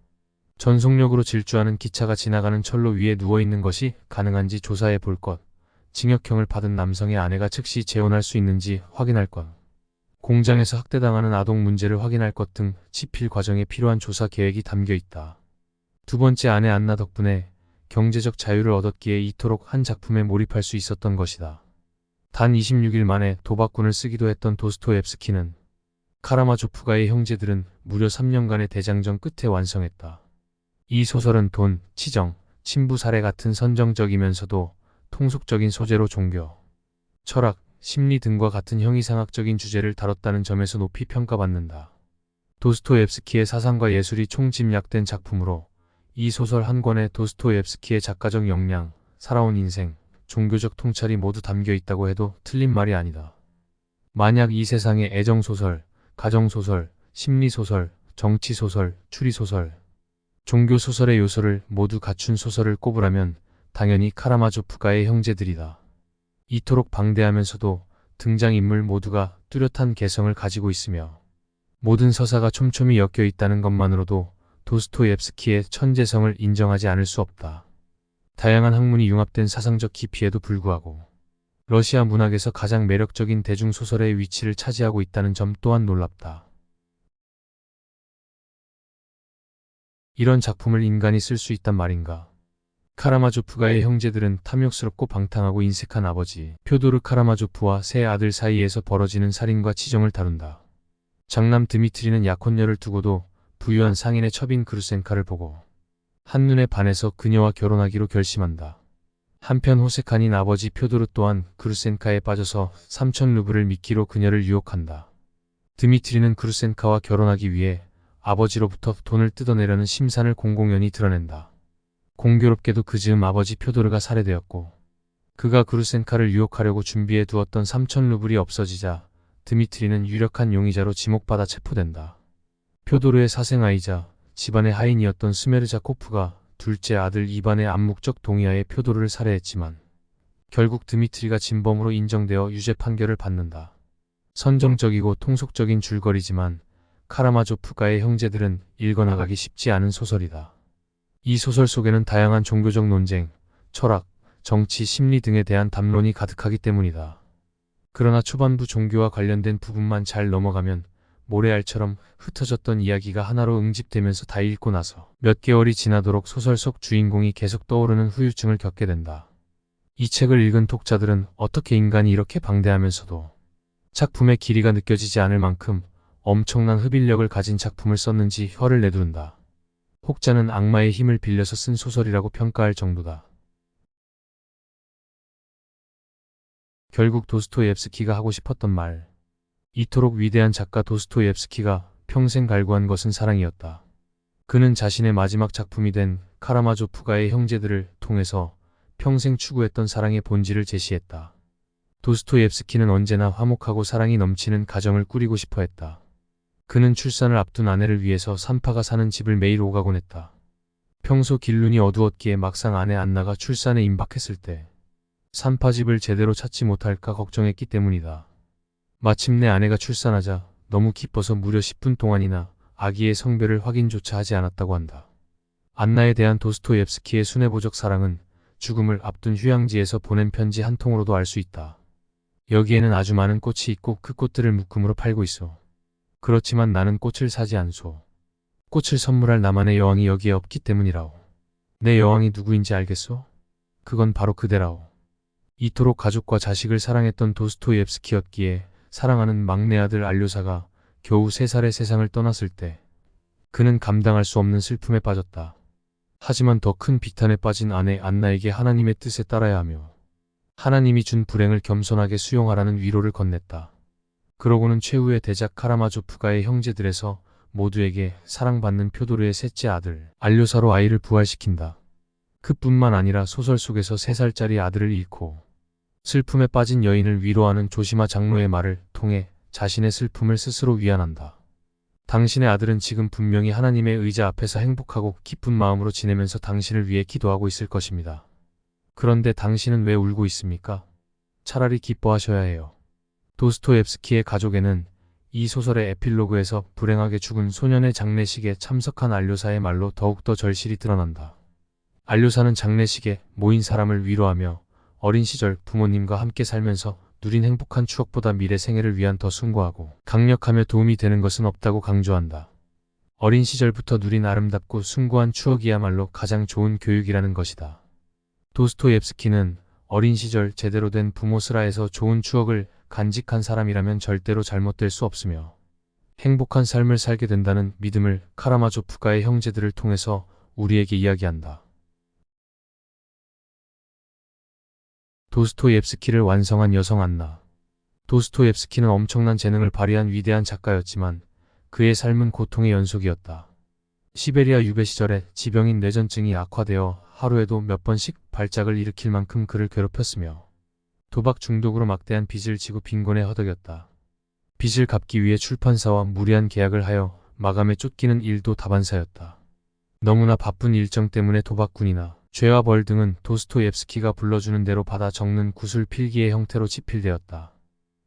전속력으로 질주하는 기차가 지나가는 철로 위에 누워있는 것이 가능한지 조사해 볼 것, 징역형을 받은 남성의 아내가 즉시 재혼할 수 있는지 확인할 것, 공장에서 학대당하는 아동 문제를 확인할 것 등 집필 과정에 필요한 조사 계획이 담겨 있다. 두 번째 아내 안나 덕분에 경제적 자유를 얻었기에 이토록 한 작품에 몰입할 수 있었던 것이다. 단 26일 만에 도박꾼을 쓰기도 했던 도스토옙스키는 카라마조프가의 형제들은 무려 3년간의 대장정 끝에 완성했다. 이 소설은 돈, 치정, 친부 살해 같은 선정적이면서도 통속적인 소재로 종교, 철학, 심리 등과 같은 형이상학적인 주제를 다뤘다는 점에서 높이 평가받는다. 도스토옙스키의 사상과 예술이 총집약된 작품으로 이 소설 한 권에 도스토옙스키의 작가적 역량, 살아온 인생, 종교적 통찰이 모두 담겨 있다고 해도 틀린 말이 아니다. 만약 이 세상에 애정소설, 가정소설, 심리소설, 정치소설, 추리소설, 종교소설의 요소를 모두 갖춘 소설을 꼽으라면 당연히 카라마조프가의 형제들이다. 이토록 방대하면서도 등장인물 모두가 뚜렷한 개성을 가지고 있으며 모든 서사가 촘촘히 엮여 있다는 것만으로도 도스토옙스키의 천재성을 인정하지 않을 수 없다. 다양한 학문이 융합된 사상적 깊이에도 불구하고 러시아 문학에서 가장 매력적인 대중소설의 위치를 차지하고 있다는 점 또한 놀랍다. 이런 작품을 인간이 쓸 수 있단 말인가? 카라마조프가의 형제들은 탐욕스럽고 방탕하고 인색한 아버지 표도르 카라마조프와 세 아들 사이에서 벌어지는 살인과 치정을 다룬다. 장남 드미트리는 약혼녀를 두고도 부유한 상인의 처빈 그루센카를 보고 한눈에 반해서 그녀와 결혼하기로 결심한다. 한편 호색한인 아버지 표도르 또한 그루센카에 빠져서 3천 루블을 미끼로 그녀를 유혹한다. 드미트리는 그루센카와 결혼하기 위해 아버지로부터 돈을 뜯어내려는 심산을 공공연히 드러낸다. 공교롭게도 그 즈음 아버지 표도르가 살해되었고 그가 그루센카를 유혹하려고 준비해 두었던 3천 루블이 없어지자 드미트리는 유력한 용의자로 지목받아 체포된다. 표도르의 사생아이자 집안의 하인이었던 스메르자코프가 둘째 아들 이반의 암묵적 동의하에 표도르를 살해했지만 결국 드미트리가 진범으로 인정되어 유죄 판결을 받는다. 선정적이고 통속적인 줄거리지만 카라마조프가의 형제들은 읽어나가기 쉽지 않은 소설이다. 이 소설 속에는 다양한 종교적 논쟁, 철학, 정치, 심리 등에 대한 담론이 가득하기 때문이다. 그러나 초반부 종교와 관련된 부분만 잘 넘어가면 모래알처럼 흩어졌던 이야기가 하나로 응집되면서 다 읽고 나서 몇 개월이 지나도록 소설 속 주인공이 계속 떠오르는 후유증을 겪게 된다. 이 책을 읽은 독자들은 어떻게 인간이 이렇게 방대하면서도 작품의 길이가 느껴지지 않을 만큼 엄청난 흡인력을 가진 작품을 썼는지 혀를 내두른다. 혹자는 악마의 힘을 빌려서 쓴 소설이라고 평가할 정도다. 결국 도스토옙스키가 하고 싶었던 말. 이토록 위대한 작가 도스토옙스키가 평생 갈구한 것은 사랑이었다. 그는 자신의 마지막 작품이 된 카라마조프가의 형제들을 통해서 평생 추구했던 사랑의 본질을 제시했다. 도스토옙스키는 언제나 화목하고 사랑이 넘치는 가정을 꾸리고 싶어 했다. 그는 출산을 앞둔 아내를 위해서 산파가 사는 집을 매일 오가곤 했다. 평소 길눈이 어두웠기에 막상 아내 안나가 출산에 임박했을 때 산파집을 제대로 찾지 못할까 걱정했기 때문이다. 마침내 아내가 출산하자 너무 기뻐서 무려 10분 동안이나 아기의 성별을 확인조차 하지 않았다고 한다. 안나에 대한 도스토옙스키의 순애보적 사랑은 죽음을 앞둔 휴양지에서 보낸 편지 한 통으로도 알 수 있다. 여기에는 아주 많은 꽃이 있고 그 꽃들을 묶음으로 팔고 있어. 그렇지만 나는 꽃을 사지 않소. 꽃을 선물할 나만의 여왕이 여기에 없기 때문이라오. 내 여왕이 누구인지 알겠소? 그건 바로 그대라오. 이토록 가족과 자식을 사랑했던 도스토옙스키였기에 사랑하는 막내 아들 알료사가 겨우 3살의 세상을 떠났을 때 그는 감당할 수 없는 슬픔에 빠졌다. 하지만 더 큰 비탄에 빠진 아내 안나에게 하나님의 뜻에 따라야 하며 하나님이 준 불행을 겸손하게 수용하라는 위로를 건넸다. 그러고는 최후의 대작 카라마조프가의 형제들에서 모두에게 사랑받는 표도르의 셋째 아들 알료사로 아이를 부활시킨다. 그뿐만 아니라 소설 속에서 3살짜리 아들을 잃고 슬픔에 빠진 여인을 위로하는 조시마 장로의 말을 통해 자신의 슬픔을 스스로 위안한다. 당신의 아들은 지금 분명히 하나님의 의자 앞에서 행복하고 기쁜 마음으로 지내면서 당신을 위해 기도하고 있을 것입니다. 그런데 당신은 왜 울고 있습니까? 차라리 기뻐하셔야 해요. 도스토옙스키의 가족에는 이 소설의 에필로그에서 불행하게 죽은 소년의 장례식에 참석한 알료사의 말로 더욱더 절실히 드러난다. 알료사는 장례식에 모인 사람을 위로하며 어린 시절 부모님과 함께 살면서 누린 행복한 추억보다 미래 생애를 위한 더 숭고하고 강력하며 도움이 되는 것은 없다고 강조한다. 어린 시절부터 누린 아름답고 숭고한 추억이야말로 가장 좋은 교육이라는 것이다. 도스토옙스키는 어린 시절 제대로 된 부모 슬하에서 좋은 추억을 간직한 사람이라면 절대로 잘못될 수 없으며 행복한 삶을 살게 된다는 믿음을 카라마조프가의 형제들을 통해서 우리에게 이야기한다. 도스토옙스키를 완성한 여성 안나. 도스토옙스키는 엄청난 재능을 발휘한 위대한 작가였지만 그의 삶은 고통의 연속이었다. 시베리아 유배 시절에 지병인 뇌전증이 악화되어 하루에도 몇 번씩 발작을 일으킬 만큼 그를 괴롭혔으며 도박 중독으로 막대한 빚을 지고 빈곤에 허덕였다. 빚을 갚기 위해 출판사와 무리한 계약을 하여 마감에 쫓기는 일도 다반사였다. 너무나 바쁜 일정 때문에 도박꾼이나 죄와 벌 등은 도스토옙스키가 불러주는 대로 받아 적는 구술 필기의 형태로 집필되었다.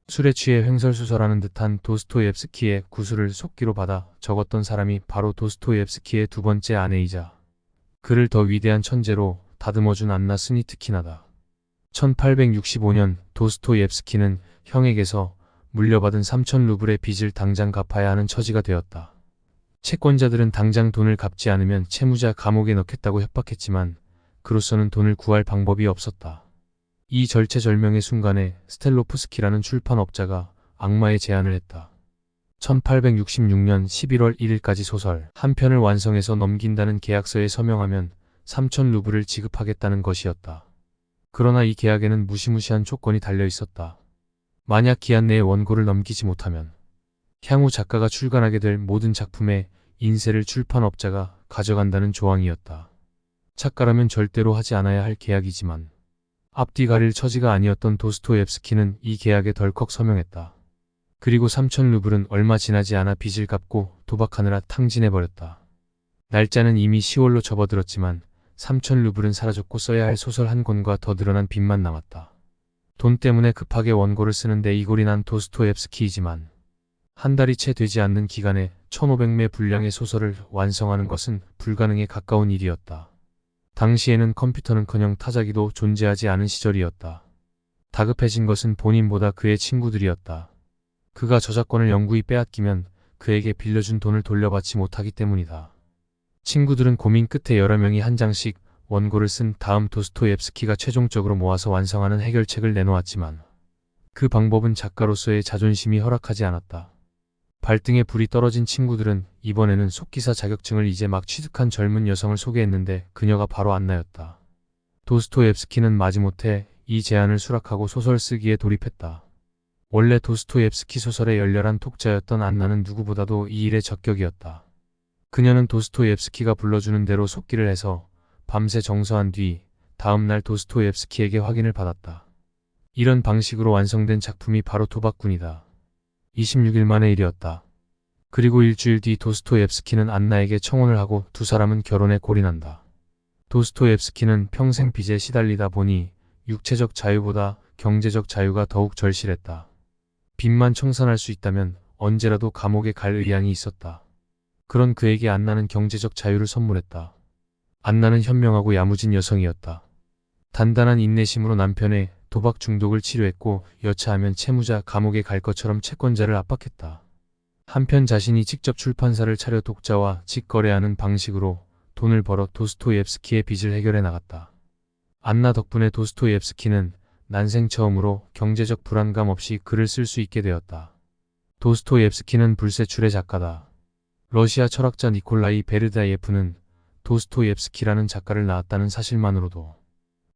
술에 취해 횡설수설하는 듯한 도스토옙스키의 구술을 속기로 받아 적었던 사람이 바로 도스토옙스키의 두 번째 아내이자 그를 더 위대한 천재로 다듬어준 안나 스니트키나다. 1865년 도스토옙스키는 형에게서 물려받은 3,000루블의 빚을 당장 갚아야 하는 처지가 되었다. 채권자들은 당장 돈을 갚지 않으면 채무자 감옥에 넣겠다고 협박했지만 그로서는 돈을 구할 방법이 없었다. 이 절체절명의 순간에 스텔로프스키라는 출판업자가 악마의 제안을 했다. 1866년 11월 1일까지 소설 한 편을 완성해서 넘긴다는 계약서에 서명하면 3,000루블을 지급하겠다는 것이었다. 그러나 이 계약에는 무시무시한 조건이 달려 있었다. 만약 기한 내에 원고를 넘기지 못하면 향후 작가가 출간하게 될 모든 작품의 인세를 출판업자가 가져간다는 조항이었다. 작가라면 절대로 하지 않아야 할 계약이지만 앞뒤 가릴 처지가 아니었던 도스토옙스키는 이 계약에 덜컥 서명했다. 그리고 3,000루블은 얼마 지나지 않아 빚을 갚고 도박하느라 탕진해버렸다. 날짜는 이미 10월로 접어들었지만 3,000루블은 사라졌고 써야 할 소설 한 권과 더 늘어난 빚만 남았다. 돈 때문에 급하게 원고를 쓰는데 이골이 난 도스토옙스키이지만 한 달이 채 되지 않는 기간에 1,500매 분량의 소설을 완성하는 것은 불가능에 가까운 일이었다. 당시에는 컴퓨터는커녕 타자기도 존재하지 않은 시절이었다. 다급해진 것은 본인보다 그의 친구들이었다. 그가 저작권을 영구히 빼앗기면 그에게 빌려준 돈을 돌려받지 못하기 때문이다. 친구들은 고민 끝에 여러 명이 한 장씩 원고를 쓴 다음 도스토옙스키가 최종적으로 모아서 완성하는 해결책을 내놓았지만 그 방법은 작가로서의 자존심이 허락하지 않았다. 발등에 불이 떨어진 친구들은 이번에는 속기사 자격증을 이제 막 취득한 젊은 여성을 소개했는데 그녀가 바로 안나였다. 도스토옙스키는 마지못해 이 제안을 수락하고 소설 쓰기에 돌입했다. 원래 도스토옙스키 소설의 열렬한 독자였던 안나는 누구보다도 이 일에 적격이었다. 그녀는 도스토옙스키가 불러주는 대로 속기를 해서 밤새 정서한 뒤 다음날 도스토옙스키에게 확인을 받았다. 이런 방식으로 완성된 작품이 바로 도박꾼이다. 26일 만의 일이었다. 그리고 일주일 뒤 도스토옙스키는 안나에게 청혼을 하고 두 사람은 결혼에 골인한다. 도스토옙스키는 평생 빚에 시달리다 보니 육체적 자유보다 경제적 자유가 더욱 절실했다. 빚만 청산할 수 있다면 언제라도 감옥에 갈 의향이 있었다. 그런 그에게 안나는 경제적 자유를 선물했다. 안나는 현명하고 야무진 여성이었다. 단단한 인내심으로 남편의 도박 중독을 치료했고 여차하면 채무자 감옥에 갈 것처럼 채권자를 압박했다. 한편 자신이 직접 출판사를 차려 독자와 직거래하는 방식으로 돈을 벌어 도스토옙스키의 빚을 해결해 나갔다. 안나 덕분에 도스토옙스키는 난생 처음으로 경제적 불안감 없이 글을 쓸 수 있게 되었다. 도스토옙스키는 불세출의 작가다. 러시아 철학자 니콜라이 베르다예프는 도스토옙스키라는 작가를 낳았다는 사실만으로도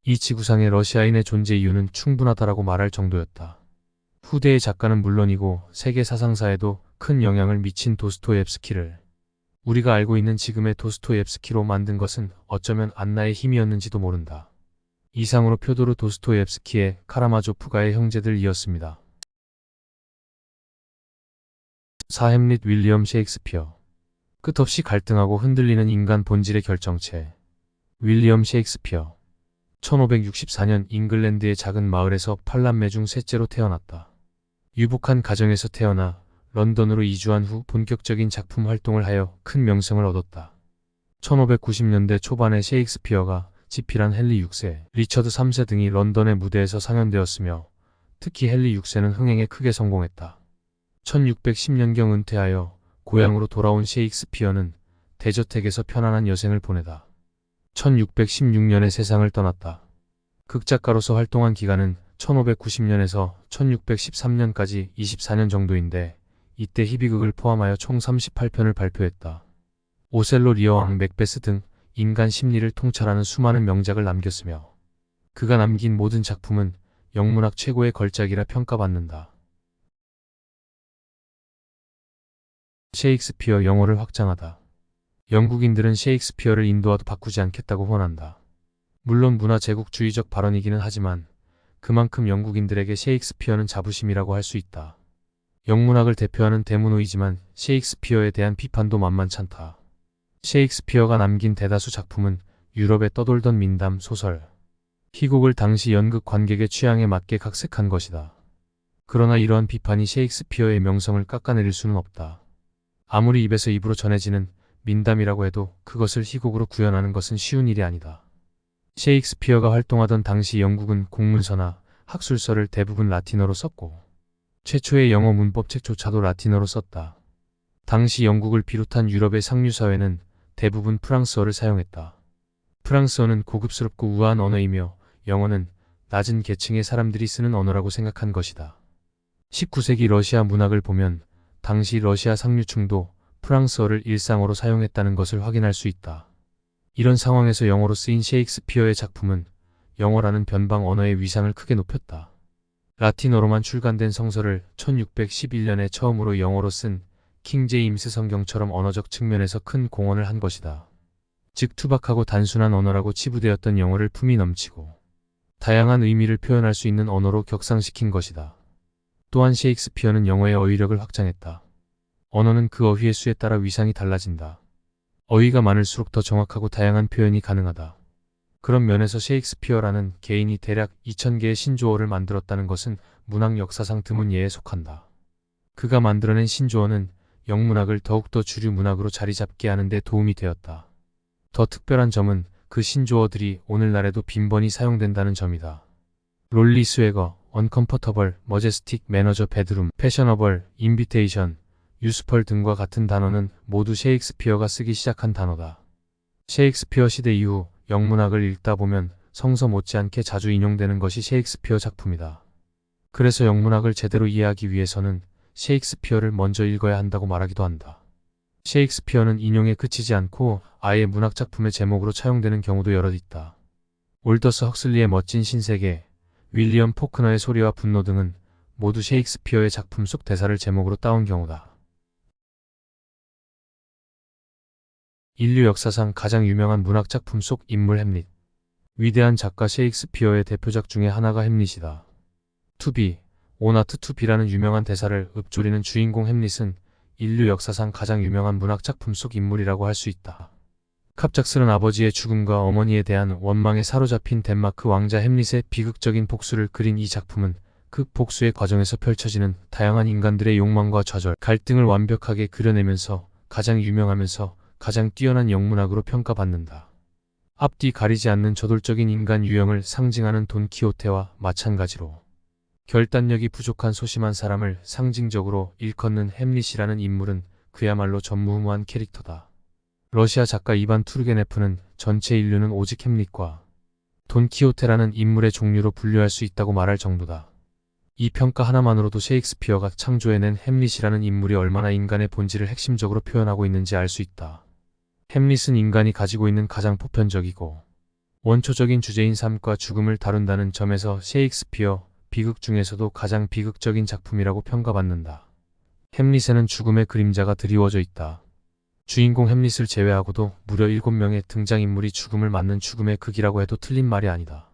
이 지구상의 러시아인의 존재 이유는 충분하다라고 말할 정도였다. 후대의 작가는 물론이고 세계 사상사에도 큰 영향을 미친 도스토옙스키를 우리가 알고 있는 지금의 도스토옙스키로 만든 것은 어쩌면 안나의 힘이었는지도 모른다. 이상으로 표도르 도스토옙스키의 카라마조프가의 형제들이었습니다. 사햄릿 윌리엄 셰익스피어. 끝없이 갈등하고 흔들리는 인간 본질의 결정체. 윌리엄 셰익스피어. 1564년 잉글랜드의 작은 마을에서 팔남매 중 셋째로 태어났다. 유복한 가정에서 태어나 런던으로 이주한 후 본격적인 작품 활동을 하여 큰 명성을 얻었다. 1590년대 초반에 셰익스피어가 지필한 헨리 6세, 리처드 3세 등이 런던의 무대에서 상연되었으며 특히 헨리 6세는 흥행에 크게 성공했다. 1610년경 은퇴하여 고향으로 돌아온 셰익스피어는 대저택에서 편안한 여생을 보내다 1616년에 세상을 떠났다. 극작가로서 활동한 기간은 1590년에서 1613년까지 24년 정도인데 이때 희비극을 포함하여 총 38편을 발표했다. 오셀로, 리어왕, 맥베스 등 인간 심리를 통찰하는 수많은 명작을 남겼으며 그가 남긴 모든 작품은 영문학 최고의 걸작이라 평가받는다. 셰익스피어 영어를 확장하다. 영국인들은 셰익스피어를 인도와도 바꾸지 않겠다고 혼한다. 물론 문화 제국주의적 발언이기는 하지만 그만큼 영국인들에게 셰익스피어는 자부심이라고 할 수 있다. 영문학을 대표하는 대문호이지만 셰익스피어에 대한 비판도 만만찮다. 셰익스피어가 남긴 대다수 작품은 유럽에 떠돌던 민담, 소설, 희곡을 당시 연극 관객의 취향에 맞게 각색한 것이다. 그러나 이러한 비판이 셰익스피어의 명성을 깎아내릴 수는 없다. 아무리 입에서 입으로 전해지는 민담이라고 해도 그것을 희곡으로 구현하는 것은 쉬운 일이 아니다. 셰익스피어가 활동하던 당시 영국은 공문서나 학술서를 대부분 라틴어로 썼고 최초의 영어 문법책조차도 라틴어로 썼다. 당시 영국을 비롯한 유럽의 상류사회는 대부분 프랑스어를 사용했다. 프랑스어는 고급스럽고 우아한 언어이며 영어는 낮은 계층의 사람들이 쓰는 언어라고 생각한 것이다. 19세기 러시아 문학을 보면 당시 러시아 상류층도 프랑스어를 일상어로 사용했다는 것을 확인할 수 있다. 이런 상황에서 영어로 쓰인 셰익스피어의 작품은 영어라는 변방 언어의 위상을 크게 높였다. 라틴어로만 출간된 성서를 1611년에 처음으로 영어로 쓴 킹제임스 성경처럼 언어적 측면에서 큰 공헌을 한 것이다. 즉 투박하고 단순한 언어라고 치부되었던 영어를 품이 넘치고 다양한 의미를 표현할 수 있는 언어로 격상시킨 것이다. 또한 셰익스피어는 영어의 어휘력을 확장했다. 언어는 그 어휘의 수에 따라 위상이 달라진다. 어휘가 많을수록 더 정확하고 다양한 표현이 가능하다. 그런 면에서 셰익스피어라는 개인이 대략 2000개의 신조어를 만들었다는 것은 문학 역사상 드문 예에 속한다. 그가 만들어낸 신조어는 영문학을 더욱더 주류 문학으로 자리 잡게 하는 데 도움이 되었다. 더 특별한 점은 그 신조어들이 오늘날에도 빈번히 사용된다는 점이다. 롤리 스웨거, 언컴포터블, 머제스틱, 매너저, 베드룸, 패셔너블, 인비테이션, 유스펄 등과 같은 단어는 모두 셰익스피어가 쓰기 시작한 단어다. 셰익스피어 시대 이후 영문학을 읽다 보면 성서 못지않게 자주 인용되는 것이 셰익스피어 작품이다. 그래서 영문학을 제대로 이해하기 위해서는 셰익스피어를 먼저 읽어야 한다고 말하기도 한다. 셰익스피어는 인용에 그치지 않고 아예 문학작품의 제목으로 차용되는 경우도 여럿 있다. 올더스 헉슬리의 멋진 신세계, 윌리엄 포크너의 소리와 분노 등은 모두 셰익스피어의 작품 속 대사를 제목으로 따온 경우다. 인류 역사상 가장 유명한 문학작품 속 인물 햄릿. 위대한 작가 셰익스피어의 대표작 중에 하나가 햄릿이다. 투비, 오나트 투비라는 유명한 대사를 읊조리는 주인공 햄릿은 인류 역사상 가장 유명한 문학작품 속 인물이라고 할 수 있다. 갑작스런 아버지의 죽음과 어머니에 대한 원망에 사로잡힌 덴마크 왕자 햄릿의 비극적인 복수를 그린 이 작품은 그 복수의 과정에서 펼쳐지는 다양한 인간들의 욕망과 좌절, 갈등을 완벽하게 그려내면서 가장 유명하면서 가장 뛰어난 영문학으로 평가받는다. 앞뒤 가리지 않는 저돌적인 인간 유형을 상징하는 돈키호테와 마찬가지로 결단력이 부족한 소심한 사람을 상징적으로 일컫는 햄릿이라는 인물은 그야말로 전무후무한 캐릭터다. 러시아 작가 이반 투르게네프는 전체 인류는 오직 햄릿과 돈키호테라는 인물의 종류로 분류할 수 있다고 말할 정도다. 이 평가 하나만으로도 셰익스피어가 창조해낸 햄릿이라는 인물이 얼마나 인간의 본질을 핵심적으로 표현하고 있는지 알 수 있다. 햄릿은 인간이 가지고 있는 가장 보편적이고 원초적인 주제인 삶과 죽음을 다룬다는 점에서 셰익스피어 비극 중에서도 가장 비극적인 작품이라고 평가받는다. 햄릿에는 죽음의 그림자가 드리워져 있다. 주인공 햄릿을 제외하고도 무려 7명의 등장인물이 죽음을 맞는 죽음의 극이라고 해도 틀린 말이 아니다.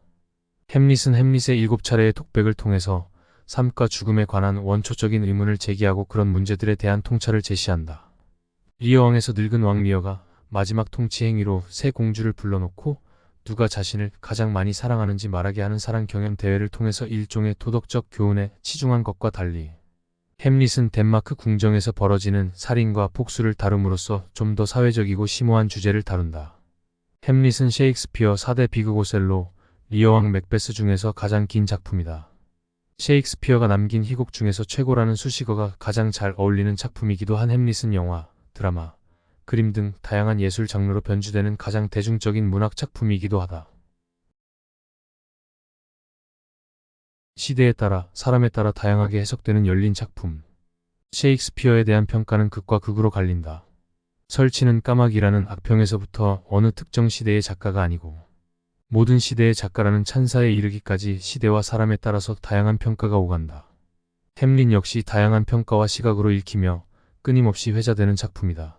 햄릿은 햄릿의 7차례의 독백을 통해서 삶과 죽음에 관한 원초적인 의문을 제기하고 그런 문제들에 대한 통찰을 제시한다. 리어 왕에서 늙은 왕 리어가 마지막 통치 행위로 새 공주를 불러놓고 누가 자신을 가장 많이 사랑하는지 말하게 하는 사랑 경연 대회를 통해서 일종의 도덕적 교훈에 치중한 것과 달리 햄릿은 덴마크 궁정에서 벌어지는 살인과 복수를 다룸으로써 좀 더 사회적이고 심오한 주제를 다룬다. 햄릿은 셰익스피어 4대 비극 오셀로, 리어 왕 맥베스 중에서 가장 긴 작품이다. 셰익스피어가 남긴 희곡 중에서 최고라는 수식어가 가장 잘 어울리는 작품이기도 한 햄릿은 영화, 드라마, 그림 등 다양한 예술 장르로 변주되는 가장 대중적인 문학 작품이기도 하다. 시대에 따라, 사람에 따라 다양하게 해석되는 열린 작품. 셰익스피어에 대한 평가는 극과 극으로 갈린다. 설치는 까마귀라는 악평에서부터 어느 특정 시대의 작가가 아니고 모든 시대의 작가라는 찬사에 이르기까지 시대와 사람에 따라서 다양한 평가가 오간다. 햄릿 역시 다양한 평가와 시각으로 읽히며 끊임없이 회자되는 작품이다.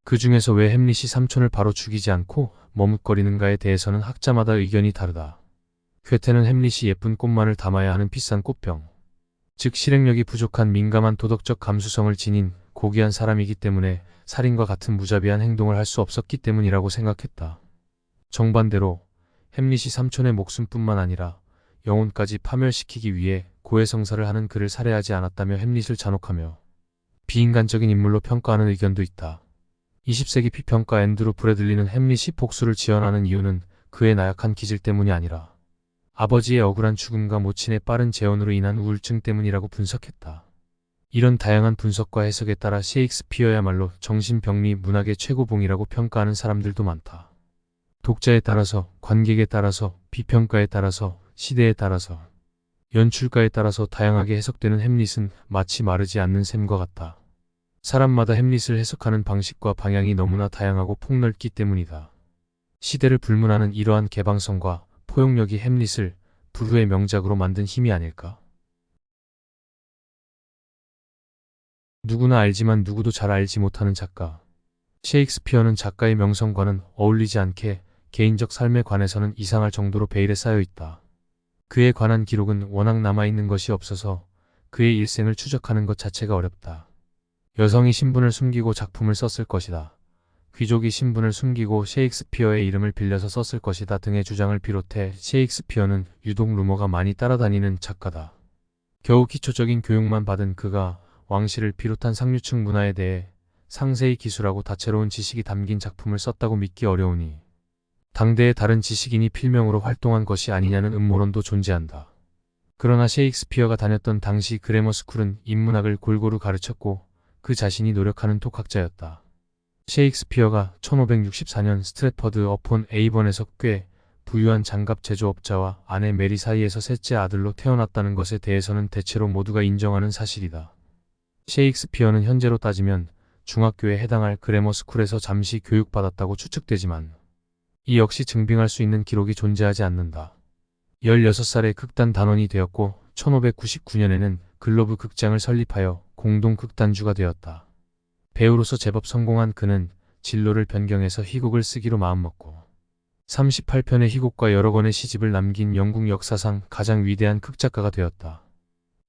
그 중에서 왜 햄릿이 삼촌을 바로 죽이지 않고 머뭇거리는가에 대해서는 학자마다 의견이 다르다. 괴테는 햄릿이 예쁜 꽃만을 담아야 하는 비싼 꽃병, 즉 실행력이 부족한 민감한 도덕적 감수성을 지닌 고귀한 사람이기 때문에 살인과 같은 무자비한 행동을 할 수 없었기 때문이라고 생각했다. 정반대로 햄릿이 삼촌의 목숨뿐만 아니라 영혼까지 파멸시키기 위해 고해성사를 하는 그를 살해하지 않았다며 햄릿을 잔혹하며 비인간적인 인물로 평가하는 의견도 있다. 20세기 피평가 앤드루 브래들리는 햄릿이 복수를 지원하는 이유는 그의 나약한 기질 때문이 아니라 아버지의 억울한 죽음과 모친의 빠른 재혼으로 인한 우울증 때문이라고 분석했다. 이런 다양한 분석과 해석에 따라 셰익스피어야말로 정신병리 문학의 최고봉이라고 평가하는 사람들도 많다. 독자에 따라서, 관객에 따라서, 비평가에 따라서, 시대에 따라서, 연출가에 따라서 다양하게 해석되는 햄릿은 마치 마르지 않는 샘과 같다. 사람마다 햄릿을 해석하는 방식과 방향이 너무나 다양하고 폭넓기 때문이다. 시대를 불문하는 이러한 개방성과 포용력이 햄릿을 불후의 명작으로 만든 힘이 아닐까? 누구나 알지만 누구도 잘 알지 못하는 작가. 셰익스피어는 작가의 명성과는 어울리지 않게 개인적 삶에 관해서는 이상할 정도로 베일에 쌓여 있다. 그에 관한 기록은 워낙 남아있는 것이 없어서 그의 일생을 추적하는 것 자체가 어렵다. 여성이 신분을 숨기고 작품을 썼을 것이다. 귀족이 신분을 숨기고 셰익스피어의 이름을 빌려서 썼을 것이다 등의 주장을 비롯해 셰익스피어는 유독 루머가 많이 따라다니는 작가다. 겨우 기초적인 교육만 받은 그가 왕실을 비롯한 상류층 문화에 대해 상세히 기술하고 다채로운 지식이 담긴 작품을 썼다고 믿기 어려우니 당대의 다른 지식인이 필명으로 활동한 것이 아니냐는 음모론도 존재한다. 그러나 셰익스피어가 다녔던 당시 그래머스쿨은 인문학을 골고루 가르쳤고 그 자신이 노력하는 독학자였다. 셰익스피어가 1564년 스트래퍼드 어폰 에이번에서 꽤 부유한 장갑 제조업자와 아내 메리 사이에서 셋째 아들로 태어났다는 것에 대해서는 대체로 모두가 인정하는 사실이다. 셰익스피어는 현재로 따지면 중학교에 해당할 그래머스쿨에서 잠시 교육받았다고 추측되지만 이 역시 증빙할 수 있는 기록이 존재하지 않는다. 16살에 극단 단원이 되었고 1599년에는 글로브 극장을 설립하여 공동 극단주가 되었다. 배우로서 제법 성공한 그는 진로를 변경해서 희곡을 쓰기로 마음먹고 38편의 희곡과 여러 권의 시집을 남긴 영국 역사상 가장 위대한 극작가가 되었다.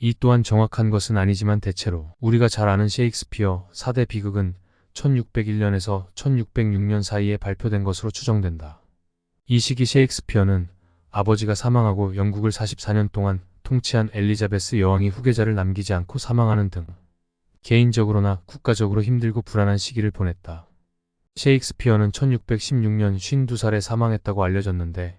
이 또한 정확한 것은 아니지만 대체로 우리가 잘 아는 셰익스피어 4대 비극은 1601년에서 1606년 사이에 발표된 것으로 추정된다. 이 시기 셰익스피어는 아버지가 사망하고 영국을 44년 동안 통치한 엘리자베스 여왕이 후계자를 남기지 않고 사망하는 등 개인적으로나 국가적으로 힘들고 불안한 시기를 보냈다. 셰익스피어는 1616년 52살에 사망했다고 알려졌는데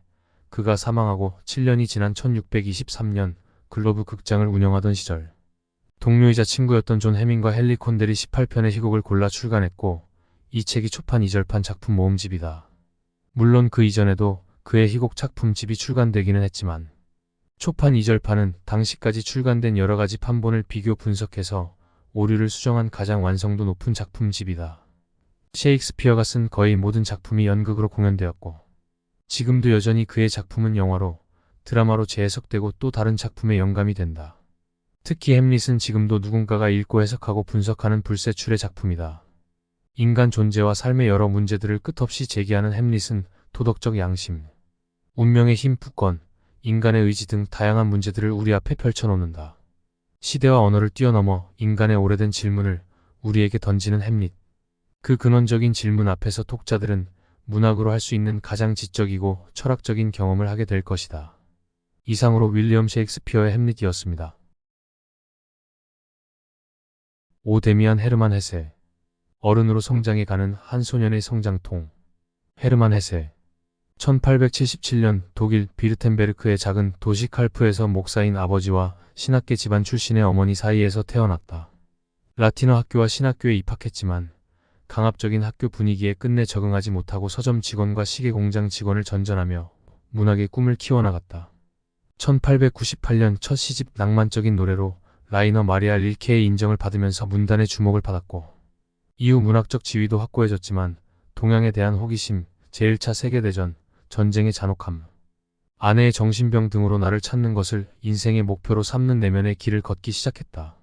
그가 사망하고 7년이 지난 1623년 글로브 극장을 운영하던 시절 동료이자 친구였던 존 해밍과 헨리 콘델이 18편의 희곡을 골라 출간했고 이 책이 초판 2절판 작품 모음집이다. 물론 그 이전에도 그의 희곡 작품집이 출간되기는 했지만 초판 2절판은 당시까지 출간된 여러가지 판본을 비교 분석해서 오류를 수정한 가장 완성도 높은 작품집이다. 셰익스피어가 쓴 거의 모든 작품이 연극으로 공연되었고 지금도 여전히 그의 작품은 영화로, 드라마로 재해석되고 또 다른 작품에 영감이 된다. 특히 햄릿은 지금도 누군가가 읽고 해석하고 분석하는 불세출의 작품이다. 인간 존재와 삶의 여러 문제들을 끝없이 제기하는 햄릿은 도덕적 양심, 운명의 힘, 부권, 인간의 의지 등 다양한 문제들을 우리 앞에 펼쳐놓는다. 시대와 언어를 뛰어넘어 인간의 오래된 질문을 우리에게 던지는 햄릿. 그 근원적인 질문 앞에서 독자들은 문학으로 할 수 있는 가장 지적이고 철학적인 경험을 하게 될 것이다. 이상으로 윌리엄 셰익스피어의 햄릿이었습니다. 오 데미안 헤르만 헤세. 어른으로 성장해가는 한 소년의 성장통. 헤르만 헤세. 1877년 독일 비르텐베르크의 작은 도시 칼프에서 목사인 아버지와 신학계 집안 출신의 어머니 사이에서 태어났다. 라틴어 학교와 신학교에 입학했지만 강압적인 학교 분위기에 끝내 적응하지 못하고 서점 직원과 시계 공장 직원을 전전하며 문학의 꿈을 키워나갔다. 1898년 첫 시집 낭만적인 노래로 라이너 마리아 릴케의 인정을 받으면서 문단의 주목을 받았고 이후 문학적 지위도 확고해졌지만 동양에 대한 호기심, 제1차 세계대전, 전쟁의 잔혹함, 아내의 정신병 등으로 나를 찾는 것을 인생의 목표로 삼는 내면의 길을 걷기 시작했다.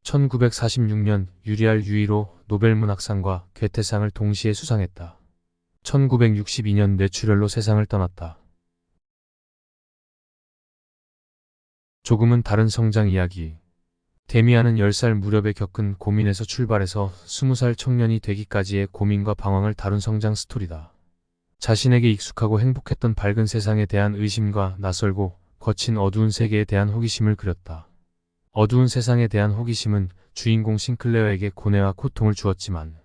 1946년 유리알 유이로 노벨문학상과 괴테상을 동시에 수상했다. 1962년 뇌출혈로 세상을 떠났다. 조금은 다른 성장 이야기. 데미안은 10살 무렵에 겪은 고민에서 출발해서 20살 청년이 되기까지의 고민과 방황을 다룬 성장 스토리다. 자신에게 익숙하고 행복했던 밝은 세상에 대한 의심과 낯설고 거친 어두운 세계에 대한 호기심을 그렸다. 어두운 세상에 대한 호기심은 주인공 싱클레어에게 고뇌와 고통을 주었지만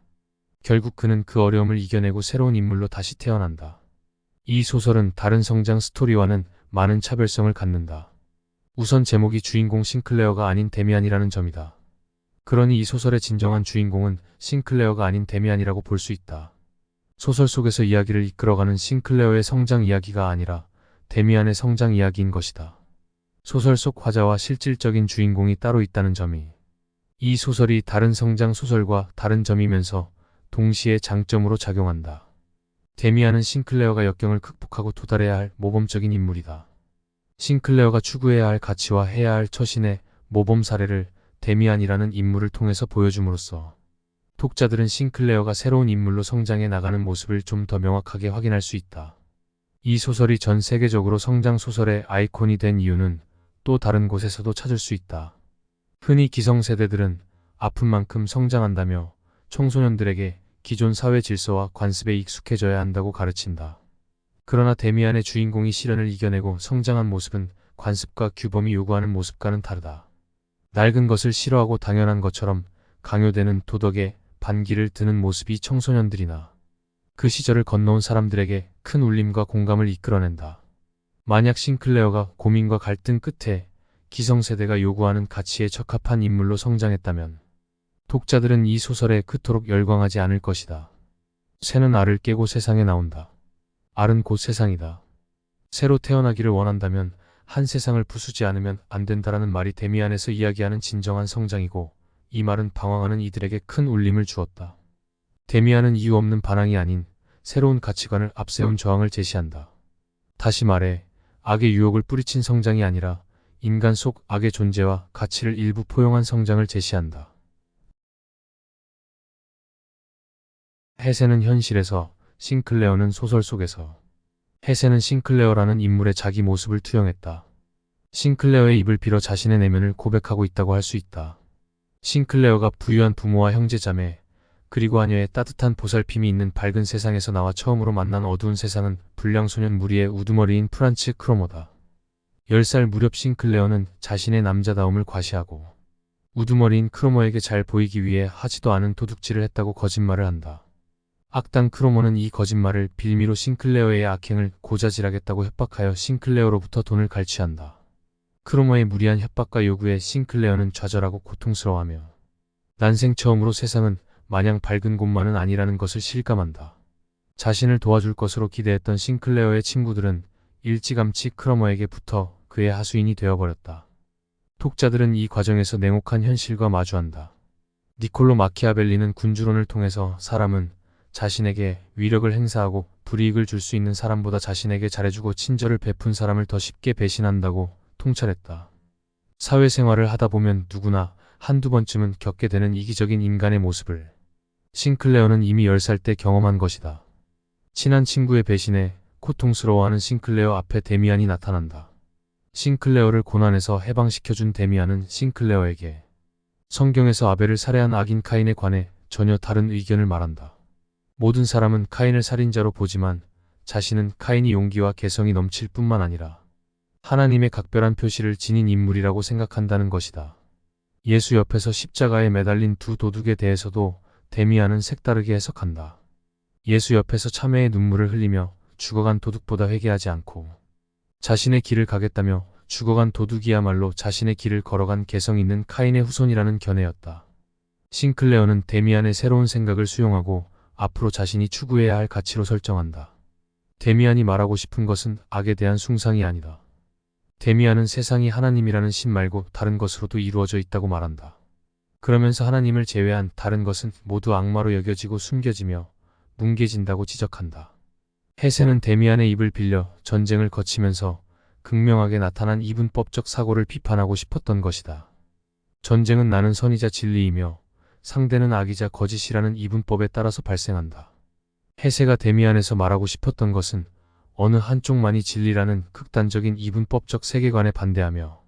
결국 그는 그 어려움을 이겨내고 새로운 인물로 다시 태어난다. 이 소설은 다른 성장 스토리와는 많은 차별성을 갖는다. 우선 제목이 주인공 싱클레어가 아닌 데미안이라는 점이다. 그러니 이 소설의 진정한 주인공은 싱클레어가 아닌 데미안이라고 볼 수 있다. 소설 속에서 이야기를 이끌어가는 싱클레어의 성장 이야기가 아니라 데미안의 성장 이야기인 것이다. 소설 속 화자와 실질적인 주인공이 따로 있다는 점이 이 소설이 다른 성장 소설과 다른 점이면서 동시에 장점으로 작용한다. 데미안은 싱클레어가 역경을 극복하고 도달해야 할 모범적인 인물이다. 싱클레어가 추구해야 할 가치와 해야 할 처신의 모범 사례를 데미안이라는 인물을 통해서 보여줌으로써 독자들은 싱클레어가 새로운 인물로 성장해 나가는 모습을 좀 더 명확하게 확인할 수 있다. 이 소설이 전 세계적으로 성장 소설의 아이콘이 된 이유는 또 다른 곳에서도 찾을 수 있다. 흔히 기성세대들은 아픈 만큼 성장한다며 청소년들에게 기존 사회 질서와 관습에 익숙해져야 한다고 가르친다. 그러나 데미안의 주인공이 시련을 이겨내고 성장한 모습은 관습과 규범이 요구하는 모습과는 다르다. 낡은 것을 싫어하고 당연한 것처럼 강요되는 도덕에 반기를 드는 모습이 청소년들이나 그 시절을 건너온 사람들에게 큰 울림과 공감을 이끌어낸다. 만약 싱클레어가 고민과 갈등 끝에 기성세대가 요구하는 가치에 적합한 인물로 성장했다면 독자들은 이 소설에 그토록 열광하지 않을 것이다. 새는 알을 깨고 세상에 나온다. 알은 곧 세상이다. 새로 태어나기를 원한다면 한 세상을 부수지 않으면 안 된다라는 말이 데미안에서 이야기하는 진정한 성장이고 이 말은 방황하는 이들에게 큰 울림을 주었다. 데미안은 이유 없는 반항이 아닌 새로운 가치관을 앞세운 저항을 제시한다. 다시 말해 악의 유혹을 뿌리친 성장이 아니라 인간 속 악의 존재와 가치를 일부 포용한 성장을 제시한다. 해세는 현실에서, 싱클레어는 소설 속에서. 해세는 싱클레어라는 인물의 자기 모습을 투영했다. 싱클레어의 입을 빌어 자신의 내면을 고백하고 있다고 할 수 있다. 싱클레어가 부유한 부모와 형제자매, 그리고 아녀의 따뜻한 보살핌이 있는 밝은 세상에서 나와 처음으로 만난 어두운 세상은 불량소년 무리의 우두머리인 프란츠 크로모다. 10살 무렵 싱클레어는 자신의 남자다움을 과시하고 우두머리인 크로모에게 잘 보이기 위해 하지도 않은 도둑질을 했다고 거짓말을 한다. 악당 크로모는 이 거짓말을 빌미로 싱클레어의 악행을 고자질하겠다고 협박하여 싱클레어로부터 돈을 갈취한다. 크로모의 무리한 협박과 요구에 싱클레어는 좌절하고 고통스러워하며 난생 처음으로 세상은 마냥 밝은 곳만은 아니라는 것을 실감한다. 자신을 도와줄 것으로 기대했던 싱클레어의 친구들은 일찌감치 크로모에게 붙어 그의 하수인이 되어버렸다. 독자들은 이 과정에서 냉혹한 현실과 마주한다. 니콜로 마키아벨리는 군주론을 통해서 사람은 자신에게 위력을 행사하고 불이익을 줄 수 있는 사람보다 자신에게 잘해주고 친절을 베푼 사람을 더 쉽게 배신한다고 통찰했다. 사회생활을 하다 보면 누구나 한두 번쯤은 겪게 되는 이기적인 인간의 모습을 싱클레어는 이미 10살 때 경험한 것이다. 친한 친구의 배신에 고통스러워하는 싱클레어 앞에 데미안이 나타난다. 싱클레어를 고난에서 해방시켜준 데미안은 싱클레어에게 성경에서 아벨을 살해한 악인 카인에 관해 전혀 다른 의견을 말한다. 모든 사람은 카인을 살인자로 보지만 자신은 카인이 용기와 개성이 넘칠 뿐만 아니라 하나님의 각별한 표시를 지닌 인물이라고 생각한다는 것이다. 예수 옆에서 십자가에 매달린 두 도둑에 대해서도 데미안은 색다르게 해석한다. 예수 옆에서 참회의 눈물을 흘리며 죽어간 도둑보다 회개하지 않고 자신의 길을 가겠다며 죽어간 도둑이야말로 자신의 길을 걸어간 개성 있는 카인의 후손이라는 견해였다. 싱클레어는 데미안의 새로운 생각을 수용하고 앞으로 자신이 추구해야 할 가치로 설정한다. 데미안이 말하고 싶은 것은 악에 대한 숭상이 아니다. 데미안은 세상이 하나님이라는 신 말고 다른 것으로도 이루어져 있다고 말한다. 그러면서 하나님을 제외한 다른 것은 모두 악마로 여겨지고 숨겨지며 뭉개진다고 지적한다. 해세는 데미안의 입을 빌려 전쟁을 거치면서 극명하게 나타난 이분법적 사고를 비판하고 싶었던 것이다. 전쟁은 나는 선이자 진리이며 상대는 악이자 거짓이라는 이분법에 따라서 발생한다. 해세가 데미안에서 말하고 싶었던 것은 어느 한쪽만이 진리라는 극단적인 이분법적 세계관에 반대하며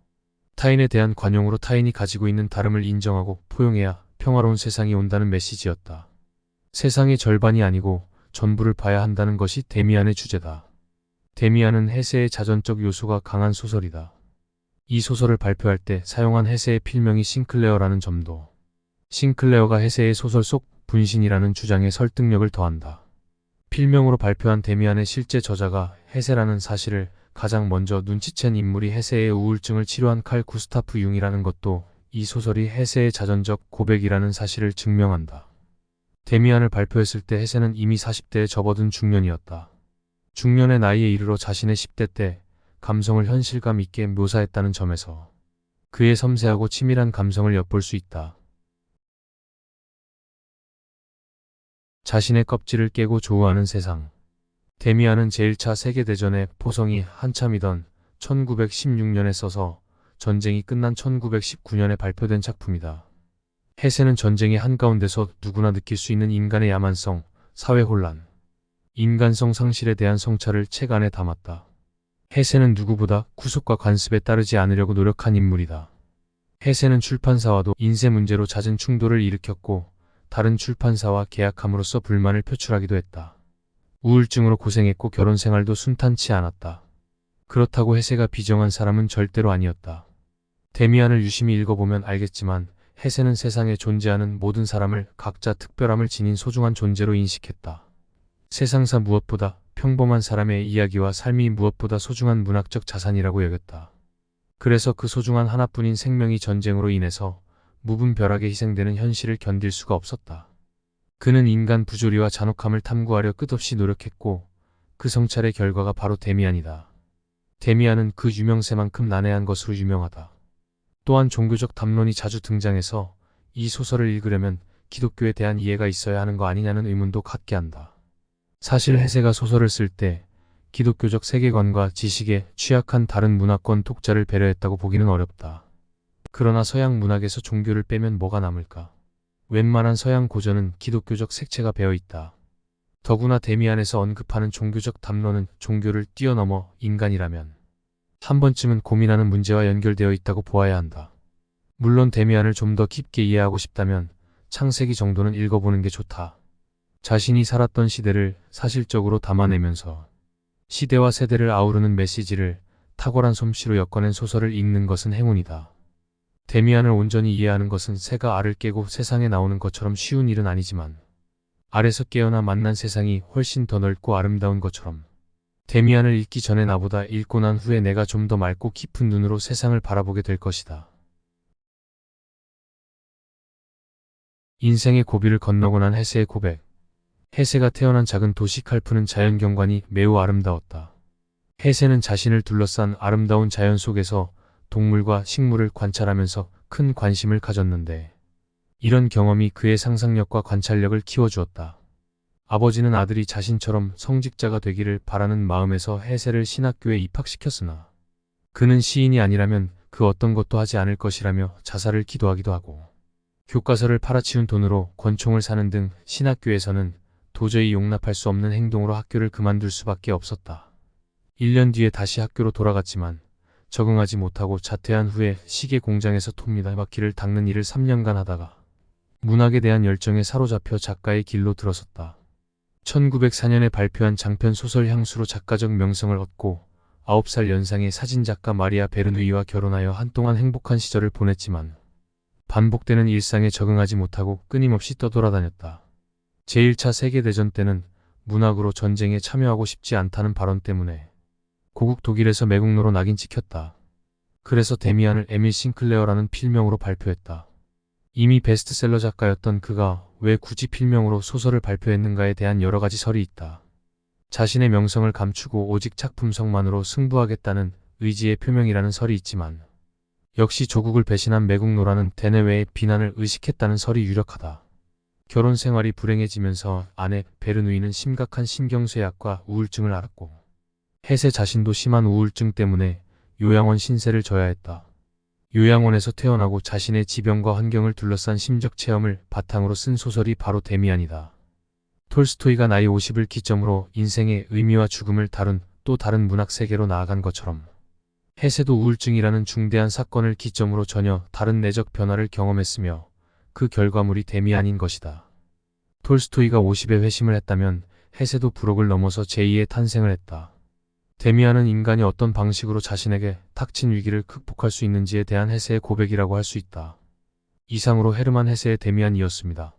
타인에 대한 관용으로 타인이 가지고 있는 다름을 인정하고 포용해야 평화로운 세상이 온다는 메시지였다. 세상의 절반이 아니고 전부를 봐야 한다는 것이 데미안의 주제다. 데미안은 해세의 자전적 요소가 강한 소설이다. 이 소설을 발표할 때 사용한 해세의 필명이 싱클레어라는 점도 싱클레어가 해세의 소설 속 분신이라는 주장에 설득력을 더한다. 필명으로 발표한 데미안의 실제 저자가 해세라는 사실을 가장 먼저 눈치챈 인물이 해세의 우울증을 치료한 칼 구스타프 융이라는 것도 이 소설이 해세의 자전적 고백이라는 사실을 증명한다. 데미안을 발표했을 때 해세는 이미 40대에 접어든 중년이었다. 중년의 나이에 이르러 자신의 10대 때 감성을 현실감 있게 묘사했다는 점에서 그의 섬세하고 치밀한 감성을 엿볼 수 있다. 자신의 껍질을 깨고 조우하는 세상. 데미안은 제1차 세계대전의 포성이 한참이던 1916년에 써서 전쟁이 끝난 1919년에 발표된 작품이다. 해세는 전쟁의 한가운데서 누구나 느낄 수 있는 인간의 야만성, 사회 혼란, 인간성 상실에 대한 성찰을 책 안에 담았다. 해세는 누구보다 구속과 관습에 따르지 않으려고 노력한 인물이다. 해세는 출판사와도 인쇄 문제로 잦은 충돌을 일으켰고 다른 출판사와 계약함으로써 불만을 표출하기도 했다. 우울증으로 고생했고 결혼 생활도 순탄치 않았다. 그렇다고 해세가 비정한 사람은 절대로 아니었다. 데미안을 유심히 읽어보면 알겠지만 해세는 세상에 존재하는 모든 사람을 각자 특별함을 지닌 소중한 존재로 인식했다. 세상사 무엇보다 평범한 사람의 이야기와 삶이 무엇보다 소중한 문학적 자산이라고 여겼다. 그래서 그 소중한 하나뿐인 생명이 전쟁으로 인해서 무분별하게 희생되는 현실을 견딜 수가 없었다. 그는 인간 부조리와 잔혹함을 탐구하려 끝없이 노력했고 그 성찰의 결과가 바로 데미안이다. 데미안은 그 유명세만큼 난해한 것으로 유명하다. 또한 종교적 담론이 자주 등장해서 이 소설을 읽으려면 기독교에 대한 이해가 있어야 하는 거 아니냐는 의문도 갖게 한다. 사실 해세가 소설을 쓸 때 기독교적 세계관과 지식에 취약한 다른 문화권 독자를 배려했다고 보기는 어렵다. 그러나 서양 문학에서 종교를 빼면 뭐가 남을까? 웬만한 서양 고전은 기독교적 색채가 배어 있다. 더구나 데미안에서 언급하는 종교적 담론은 종교를 뛰어넘어 인간이라면 한 번쯤은 고민하는 문제와 연결되어 있다고 보아야 한다. 물론 데미안을 좀 더 깊게 이해하고 싶다면 창세기 정도는 읽어보는 게 좋다. 자신이 살았던 시대를 사실적으로 담아내면서 시대와 세대를 아우르는 메시지를 탁월한 솜씨로 엮어낸 소설을 읽는 것은 행운이다. 데미안을 온전히 이해하는 것은 새가 알을 깨고 세상에 나오는 것처럼 쉬운 일은 아니지만 알에서 깨어나 만난 세상이 훨씬 더 넓고 아름다운 것처럼 데미안을 읽기 전에 나보다 읽고 난 후에 내가 좀 더 맑고 깊은 눈으로 세상을 바라보게 될 것이다. 인생의 고비를 건너고 난 해세의 고백. 해세가 태어난 작은 도시 칼프는 자연경관이 매우 아름다웠다. 해세는 자신을 둘러싼 아름다운 자연 속에서 동물과 식물을 관찰하면서 큰 관심을 가졌는데 이런 경험이 그의 상상력과 관찰력을 키워주었다. 아버지는 아들이 자신처럼 성직자가 되기를 바라는 마음에서 해세를 신학교에 입학시켰으나 그는 시인이 아니라면 그 어떤 것도 하지 않을 것이라며 자살을 기도하기도 하고 교과서를 팔아치운 돈으로 권총을 사는 등 신학교에서는 도저히 용납할 수 없는 행동으로 학교를 그만둘 수밖에 없었다. 1년 뒤에 다시 학교로 돌아갔지만 적응하지 못하고 자퇴한 후에 시계 공장에서 톱니다 바퀴를 닦는 일을 3년간 하다가 문학에 대한 열정에 사로잡혀 작가의 길로 들어섰다. 1904년에 발표한 장편 소설 향수로 작가적 명성을 얻고 9살 연상의 사진작가 마리아 베르누이와 결혼하여 한동안 행복한 시절을 보냈지만 반복되는 일상에 적응하지 못하고 끊임없이 떠돌아다녔다. 제1차 세계대전 때는 문학으로 전쟁에 참여하고 싶지 않다는 발언 때문에 고국 독일에서 매국노로 낙인 찍혔다. 그래서 데미안을 에밀 싱클레어라는 필명으로 발표했다. 이미 베스트셀러 작가였던 그가 왜 굳이 필명으로 소설을 발표했는가에 대한 여러 가지 설이 있다. 자신의 명성을 감추고 오직 작품성만으로 승부하겠다는 의지의 표명이라는 설이 있지만 역시 조국을 배신한 매국노라는 대내외의 비난을 의식했다는 설이 유력하다. 결혼 생활이 불행해지면서 아내 베르누이는 심각한 신경쇠약과 우울증을 앓았고 해세 자신도 심한 우울증 때문에 요양원 신세를 져야 했다. 요양원에서 태어나고 자신의 지병과 환경을 둘러싼 심적 체험을 바탕으로 쓴 소설이 바로 데미안이다. 톨스토이가 나이 50을 기점으로 인생의 의미와 죽음을 다룬 또 다른 문학 세계로 나아간 것처럼 해세도 우울증이라는 중대한 사건을 기점으로 전혀 다른 내적 변화를 경험했으며 그 결과물이 데미안인 것이다. 톨스토이가 50에 회심을 했다면 해세도 불혹을 넘어서 제2의 탄생을 했다. 데미안은 인간이 어떤 방식으로 자신에게 닥친 위기를 극복할 수 있는지에 대한 해세의 고백이라고 할 수 있다. 이상으로 헤르만 해세의 데미안이었습니다.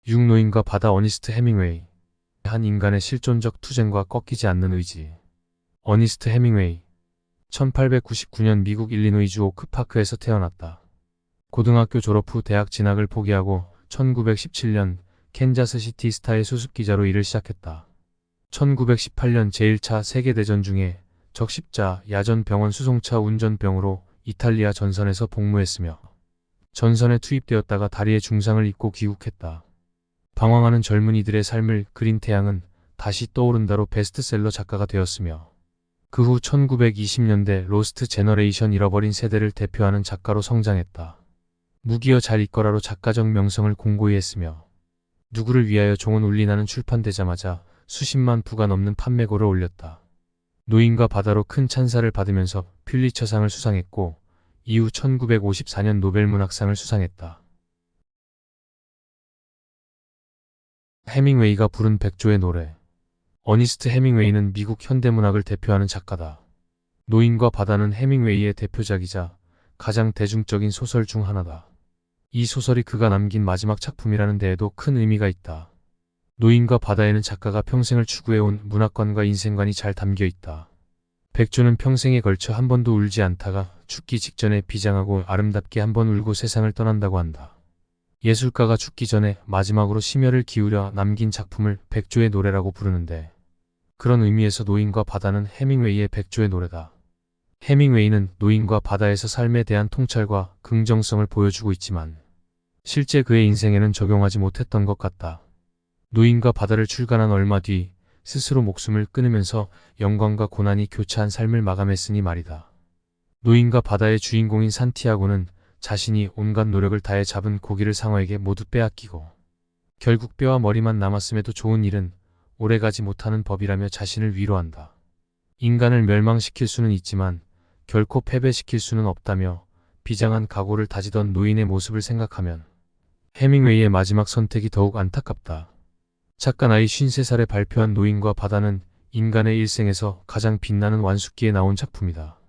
육노인과 바다. 어니스트 해밍웨이. 한 인간의 실존적 투쟁과 꺾이지 않는 의지. 어니스트 해밍웨이 1899년 미국 일리노이주 오크파크에서 태어났다. 고등학교 졸업 후 대학 진학을 포기하고 1917년 캔자스시티 스타의 수습기자로 일을 시작했다. 1918년 제1차 세계대전 중에 적십자 야전병원 수송차 운전병으로 이탈리아 전선에서 복무했으며 전선에 투입되었다가 다리에 중상을 입고 귀국했다. 방황하는 젊은이들의 삶을 그린 태양은 다시 떠오른다로 베스트셀러 작가가 되었으며 그 후 1920년대 로스트 제너레이션 잃어버린 세대를 대표하는 작가로 성장했다. 무기여 잘 읽거라로 작가적 명성을 공고히 했으며 누구를 위하여 종은 울리나는 출판되자마자 수십만 부가 넘는 판매고를 올렸다. 노인과 바다로 큰 찬사를 받으면서 퓰리처상을 수상했고 이후 1954년 노벨문학상을 수상했다. 해밍웨이가 부른 백조의 노래. 어니스트 해밍웨이는 미국 현대문학을 대표하는 작가다. 노인과 바다는 해밍웨이의 대표작이자 가장 대중적인 소설 중 하나다. 이 소설이 그가 남긴 마지막 작품이라는 데에도 큰 의미가 있다. 노인과 바다에는 작가가 평생을 추구해온 문학관과 인생관이 잘 담겨 있다. 백조는 평생에 걸쳐 한 번도 울지 않다가 죽기 직전에 비장하고 아름답게 한 번 울고 세상을 떠난다고 한다. 예술가가 죽기 전에 마지막으로 심혈을 기울여 남긴 작품을 백조의 노래라고 부르는데 그런 의미에서 노인과 바다는 해밍웨이의 백조의 노래다. 해밍웨이는 노인과 바다에서 삶에 대한 통찰과 긍정성을 보여주고 있지만 실제 그의 인생에는 적용하지 못했던 것 같다. 노인과 바다를 출간한 얼마 뒤 스스로 목숨을 끊으면서 영광과 고난이 교차한 삶을 마감했으니 말이다. 노인과 바다의 주인공인 산티아고는 자신이 온갖 노력을 다해 잡은 고기를 상어에게 모두 빼앗기고 결국 뼈와 머리만 남았음에도 좋은 일은 오래가지 못하는 법이라며 자신을 위로한다. 인간을 멸망시킬 수는 있지만 결코 패배시킬 수는 없다며 비장한 각오를 다지던 노인의 모습을 생각하면 해밍웨이의 마지막 선택이 더욱 안타깝다. 작가 나이 53살에 발표한 노인과 바다는 인간의 일생에서 가장 빛나는 완숙기에 나온 작품이다.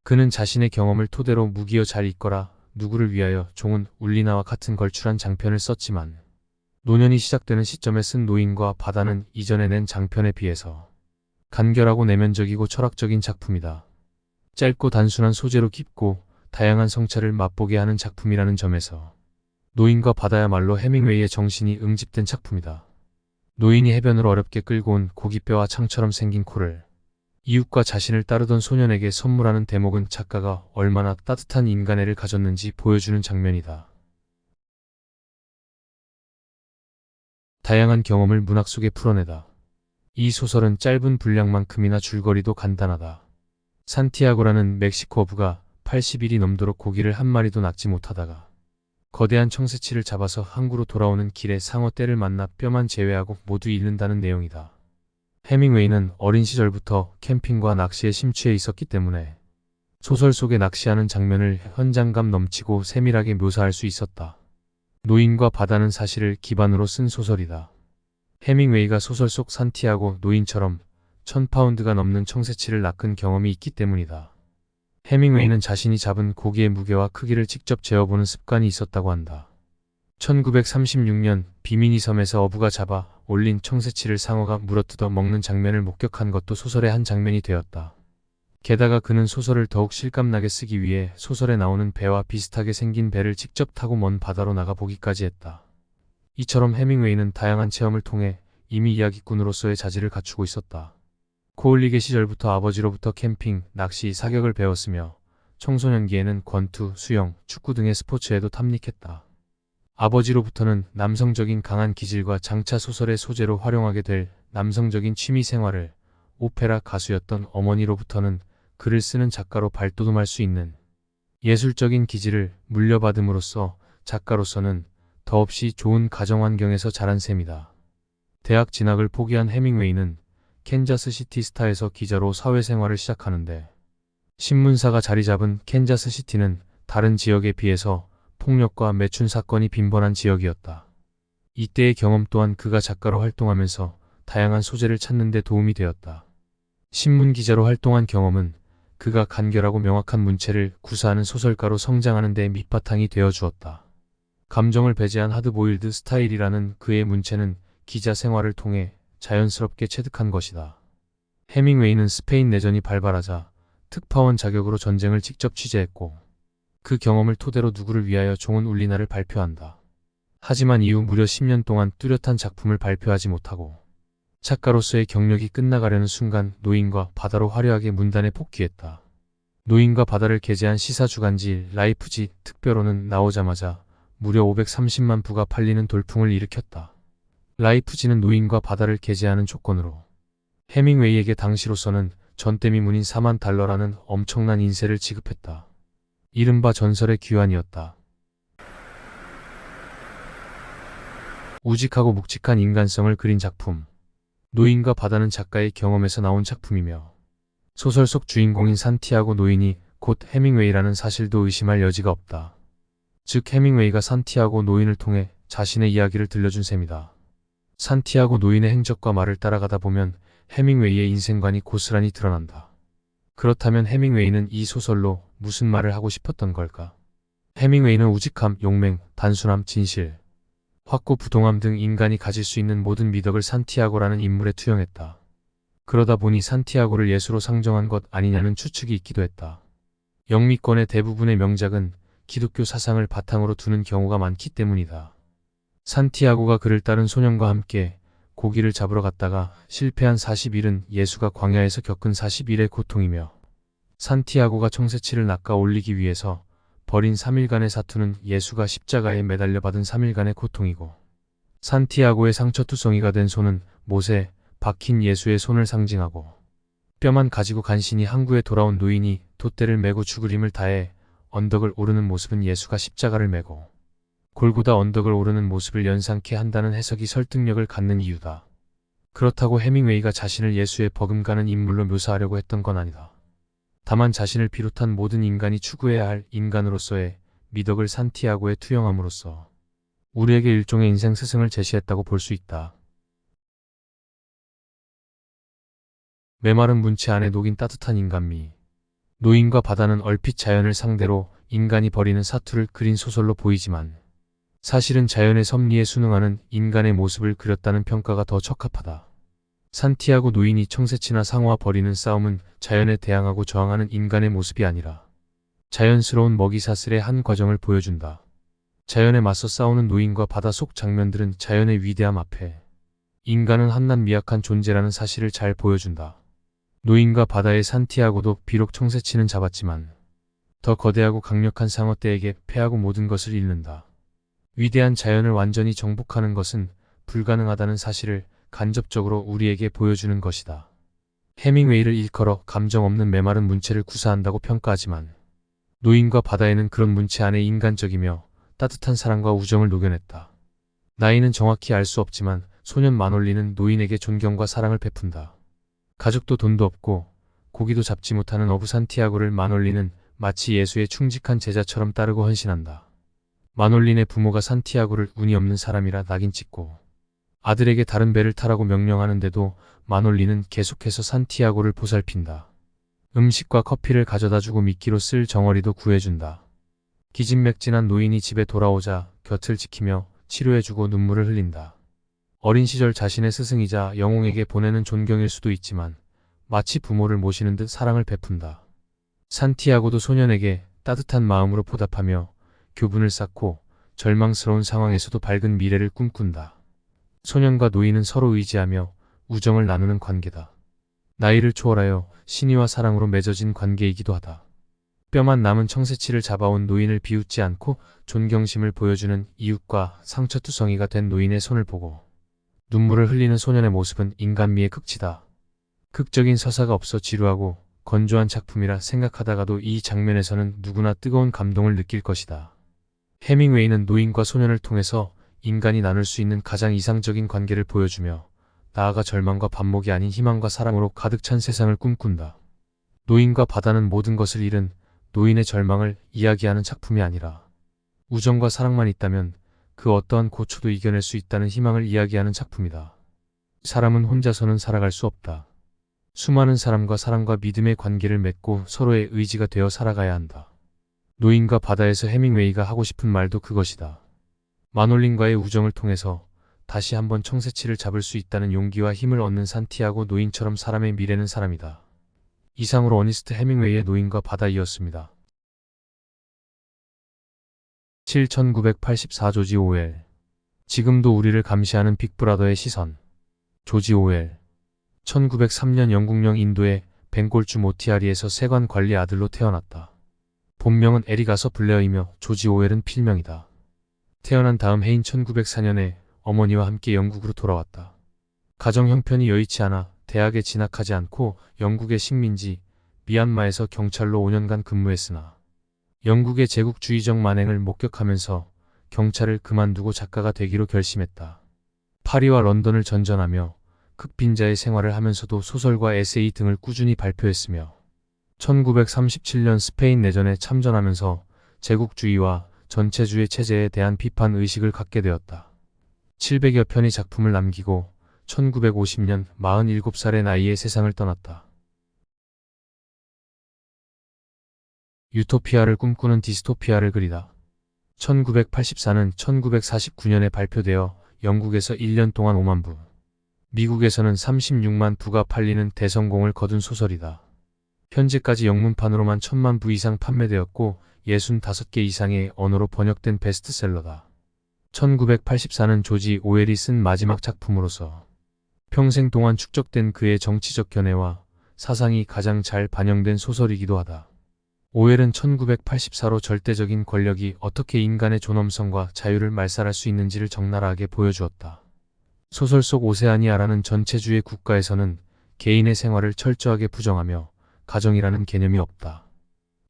그는 자신의 경험을 토대로 무기여 잘 있거라 누구를 위하여 종은 울리나와 같은 걸출한 장편을 썼지만 노년이 시작되는 시점에 쓴 노인과 바다는 이전에 낸 장편에 비해서 간결하고 내면적이고 철학적인 작품이다. 짧고 단순한 소재로 깊고 다양한 성찰을 맛보게 하는 작품이라는 점에서 노인과 바다야말로 해밍웨이의 정신이 응집된 작품이다. 노인이 해변으로 어렵게 끌고 온 고깃뼈와 창처럼 생긴 코를 이웃과 자신을 따르던 소년에게 선물하는 대목은 작가가 얼마나 따뜻한 인간애를 가졌는지 보여주는 장면이다. 다양한 경험을 문학 속에 풀어내다. 이 소설은 짧은 분량만큼이나 줄거리도 간단하다. 산티아고라는 멕시코 어부가 80일이 넘도록 고기를 한 마리도 낚지 못하다가 거대한 청새치를 잡아서 항구로 돌아오는 길에 상어 떼를 만나 뼈만 제외하고 모두 잃는다는 내용이다. 해밍웨이는 어린 시절부터 캠핑과 낚시에 심취해 있었기 때문에 소설 속에 낚시하는 장면을 현장감 넘치고 세밀하게 묘사할 수 있었다. 노인과 바다는 사실을 기반으로 쓴 소설이다. 해밍웨이가 소설 속 산티아고 노인처럼 1000파운드가 넘는 청새치를 낚은 경험이 있기 때문이다. 해밍웨이는 자신이 잡은 고기의 무게와 크기를 직접 재어보는 습관이 있었다고 한다. 1936년 비미니 섬에서 어부가 잡아 올린 청새치를 상어가 물어뜯어 먹는 장면을 목격한 것도 소설의 한 장면이 되었다. 게다가 그는 소설을 더욱 실감나게 쓰기 위해 소설에 나오는 배와 비슷하게 생긴 배를 직접 타고 먼 바다로 나가 보기까지 했다. 이처럼 해밍웨이는 다양한 체험을 통해 이미 이야기꾼으로서의 자질을 갖추고 있었다. 코올리게 시절부터 아버지로부터 캠핑, 낚시, 사격을 배웠으며 청소년기에는 권투, 수영, 축구 등의 스포츠에도 탐닉했다. 아버지로부터는 남성적인 강한 기질과 장차 소설의 소재로 활용하게 될 남성적인 취미 생활을, 오페라 가수였던 어머니로부터는 글을 쓰는 작가로 발돋움할 수 있는 예술적인 기질을 물려받음으로써 작가로서는 더없이 좋은 가정 환경에서 자란 셈이다. 대학 진학을 포기한 해밍웨이는 캔자스시티 스타에서 기자로 사회생활을 시작하는데 신문사가 자리 잡은 캔자스시티는 다른 지역에 비해서 폭력과 매춘 사건이 빈번한 지역이었다. 이때의 경험 또한 그가 작가로 활동하면서 다양한 소재를 찾는 데 도움이 되었다. 신문 기자로 활동한 경험은 그가 간결하고 명확한 문체를 구사하는 소설가로 성장하는 데 밑바탕이 되어주었다. 감정을 배제한 하드보일드 스타일이라는 그의 문체는 기자 생활을 통해 자연스럽게 체득한 것이다. 해밍웨이는 스페인 내전이 발발하자 특파원 자격으로 전쟁을 직접 취재했고 그 경험을 토대로 누구를 위하여 종은 울리나를 발표한다. 하지만 이후 무려 10년 동안 뚜렷한 작품을 발표하지 못하고 작가로서의 경력이 끝나가려는 순간 노인과 바다로 화려하게 문단에 복귀했다. 노인과 바다를 게재한 시사주간지 라이프지 특별호는 나오자마자 무려 530만 부가 팔리는 돌풍을 일으켰다. 라이프지는 노인과 바다를 게재하는 조건으로 해밍웨이에게 당시로서는 전대미문인 4만 달러라는 엄청난 인세를 지급했다. 이른바 전설의 귀환이었다. 우직하고 묵직한 인간성을 그린 작품. 노인과 바다는 작가의 경험에서 나온 작품이며 소설 속 주인공인 산티아고 노인이 곧 해밍웨이라는 사실도 의심할 여지가 없다. 즉 해밍웨이가 산티아고 노인을 통해 자신의 이야기를 들려준 셈이다. 산티아고 노인의 행적과 말을 따라가다 보면 해밍웨이의 인생관이 고스란히 드러난다. 그렇다면 해밍웨이는 이 소설로 무슨 말을 하고 싶었던 걸까? 해밍웨이는 우직함, 용맹, 단순함, 진실, 확고부동함 등 인간이 가질 수 있는 모든 미덕을 산티아고라는 인물에 투영했다. 그러다 보니 산티아고를 예수로 상정한 것 아니냐는 추측이 있기도 했다. 영미권의 대부분의 명작은 기독교 사상을 바탕으로 두는 경우가 많기 때문이다. 산티아고가 그를 따른 소년과 함께 고기를 잡으러 갔다가 실패한 40일은 예수가 광야에서 겪은 40일의 고통이며 산티아고가 청새치를 낚아 올리기 위해서 벌인 3일간의 사투는 예수가 십자가에 매달려 받은 3일간의 고통이고, 산티아고의 상처투성이가 된 손은 못에 박힌 예수의 손을 상징하고, 뼈만 가지고 간신히 항구에 돌아온 노인이 돛대를 메고 죽을 힘을 다해 언덕을 오르는 모습은 예수가 십자가를 메고 골고다 언덕을 오르는 모습을 연상케 한다는 해석이 설득력을 갖는 이유다. 그렇다고 해밍웨이가 자신을 예수의 버금가는 인물로 묘사하려고 했던 건 아니다. 다만 자신을 비롯한 모든 인간이 추구해야 할 인간으로서의 미덕을 산티아고에 투영함으로써 우리에게 일종의 인생 스승을 제시했다고 볼 수 있다. 메마른 문체 안에 녹인 따뜻한 인간미. 노인과 바다는 얼핏 자연을 상대로 인간이 벌이는 사투를 그린 소설로 보이지만 사실은 자연의 섭리에 순응하는 인간의 모습을 그렸다는 평가가 더 적합하다. 산티아고 노인이 청새치나 상어와 벌이는 싸움은 자연에 대항하고 저항하는 인간의 모습이 아니라 자연스러운 먹이사슬의 한 과정을 보여준다. 자연에 맞서 싸우는 노인과 바다 속 장면들은 자연의 위대함 앞에 인간은 한낱 미약한 존재라는 사실을 잘 보여준다. 노인과 바다의 산티아고도 비록 청새치는 잡았지만 더 거대하고 강력한 상어떼에게 패하고 모든 것을 잃는다. 위대한 자연을 완전히 정복하는 것은 불가능하다는 사실을 간접적으로 우리에게 보여주는 것이다. 해밍웨이를 일컬어 감정 없는 메마른 문체를 구사한다고 평가하지만 노인과 바다에는 그런 문체 안에 인간적이며 따뜻한 사랑과 우정을 녹여냈다. 나이는 정확히 알 수 없지만 소년 마놀리는 노인에게 존경과 사랑을 베푼다. 가족도 돈도 없고 고기도 잡지 못하는 어부 산티아고를 마놀리는 마치 예수의 충직한 제자처럼 따르고 헌신한다. 마놀린의 부모가 산티아고를 운이 없는 사람이라 낙인 찍고 아들에게 다른 배를 타라고 명령하는데도 마놀린은 계속해서 산티아고를 보살핀다. 음식과 커피를 가져다주고 미끼로 쓸 정어리도 구해준다. 기진맥진한 노인이 집에 돌아오자 곁을 지키며 치료해주고 눈물을 흘린다. 어린 시절 자신의 스승이자 영웅에게 보내는 존경일 수도 있지만 마치 부모를 모시는 듯 사랑을 베푼다. 산티아고도 소년에게 따뜻한 마음으로 보답하며 교분을 쌓고 절망스러운 상황에서도 밝은 미래를 꿈꾼다. 소년과 노인은 서로 의지하며 우정을 나누는 관계다. 나이를 초월하여 신의와 사랑으로 맺어진 관계이기도 하다. 뼈만 남은 청새치를 잡아온 노인을 비웃지 않고 존경심을 보여주는 이웃과 상처투성이가 된 노인의 손을 보고 눈물을 흘리는 소년의 모습은 인간미의 극치다. 극적인 서사가 없어 지루하고 건조한 작품이라 생각하다가도 이 장면에서는 누구나 뜨거운 감동을 느낄 것이다. 해밍웨이는 노인과 소년을 통해서 인간이 나눌 수 있는 가장 이상적인 관계를 보여주며 나아가 절망과 반목이 아닌 희망과 사랑으로 가득 찬 세상을 꿈꾼다. 노인과 바다는 모든 것을 잃은 노인의 절망을 이야기하는 작품이 아니라 우정과 사랑만 있다면 그 어떠한 고초도 이겨낼 수 있다는 희망을 이야기하는 작품이다. 사람은 혼자서는 살아갈 수 없다. 수많은 사람과 사랑과 믿음의 관계를 맺고 서로의 의지가 되어 살아가야 한다. 노인과 바다에서 해밍웨이가 하고 싶은 말도 그것이다. 마놀린과의 우정을 통해서 다시 한번 청새치를 잡을 수 있다는 용기와 힘을 얻는 산티아고 노인처럼 사람의 미래는 사람이다. 이상으로 어니스트 해밍웨이의 노인과 바다이었습니다. 1984 조지 오웰. 지금도 우리를 감시하는 빅브라더의 시선. 조지 오웰. 1903년 영국령 인도의 벵골주 모티아리에서 세관 관리 아들로 태어났다. 본명은 에리가서 블레어이며 조지 오웰은 필명이다. 태어난 다음 해인 1904년에 어머니와 함께 영국으로 돌아왔다. 가정 형편이 여의치 않아 대학에 진학하지 않고 영국의 식민지 미얀마에서 경찰로 5년간 근무했으나 영국의 제국주의적 만행을 목격하면서 경찰을 그만두고 작가가 되기로 결심했다. 파리와 런던을 전전하며 극빈자의 생활을 하면서도 소설과 에세이 등을 꾸준히 발표했으며 1937년 스페인 내전에 참전하면서 제국주의와 전체주의 체제에 대한 비판 의식을 갖게 되었다. 700여 편의 작품을 남기고 1950년 47살의 나이에 세상을 떠났다. 유토피아를 꿈꾸는 디스토피아를 그리다. 1984는 1949년에 발표되어 영국에서 1년 동안 5만 부, 미국에서는 36만 부가 팔리는 대성공을 거둔 소설이다. 현재까지 영문판으로만 1000만 부 이상 판매되었고 65개 이상의 언어로 번역된 베스트셀러다. 1984는 조지 오웰이 쓴 마지막 작품으로서 평생 동안 축적된 그의 정치적 견해와 사상이 가장 잘 반영된 소설이기도 하다. 오웰은 1984로 절대적인 권력이 어떻게 인간의 존엄성과 자유를 말살할 수 있는지를 적나라하게 보여주었다. 소설 속 오세아니아라는 전체주의 국가에서는 개인의 생활을 철저하게 부정하며 가정이라는 개념이 없다.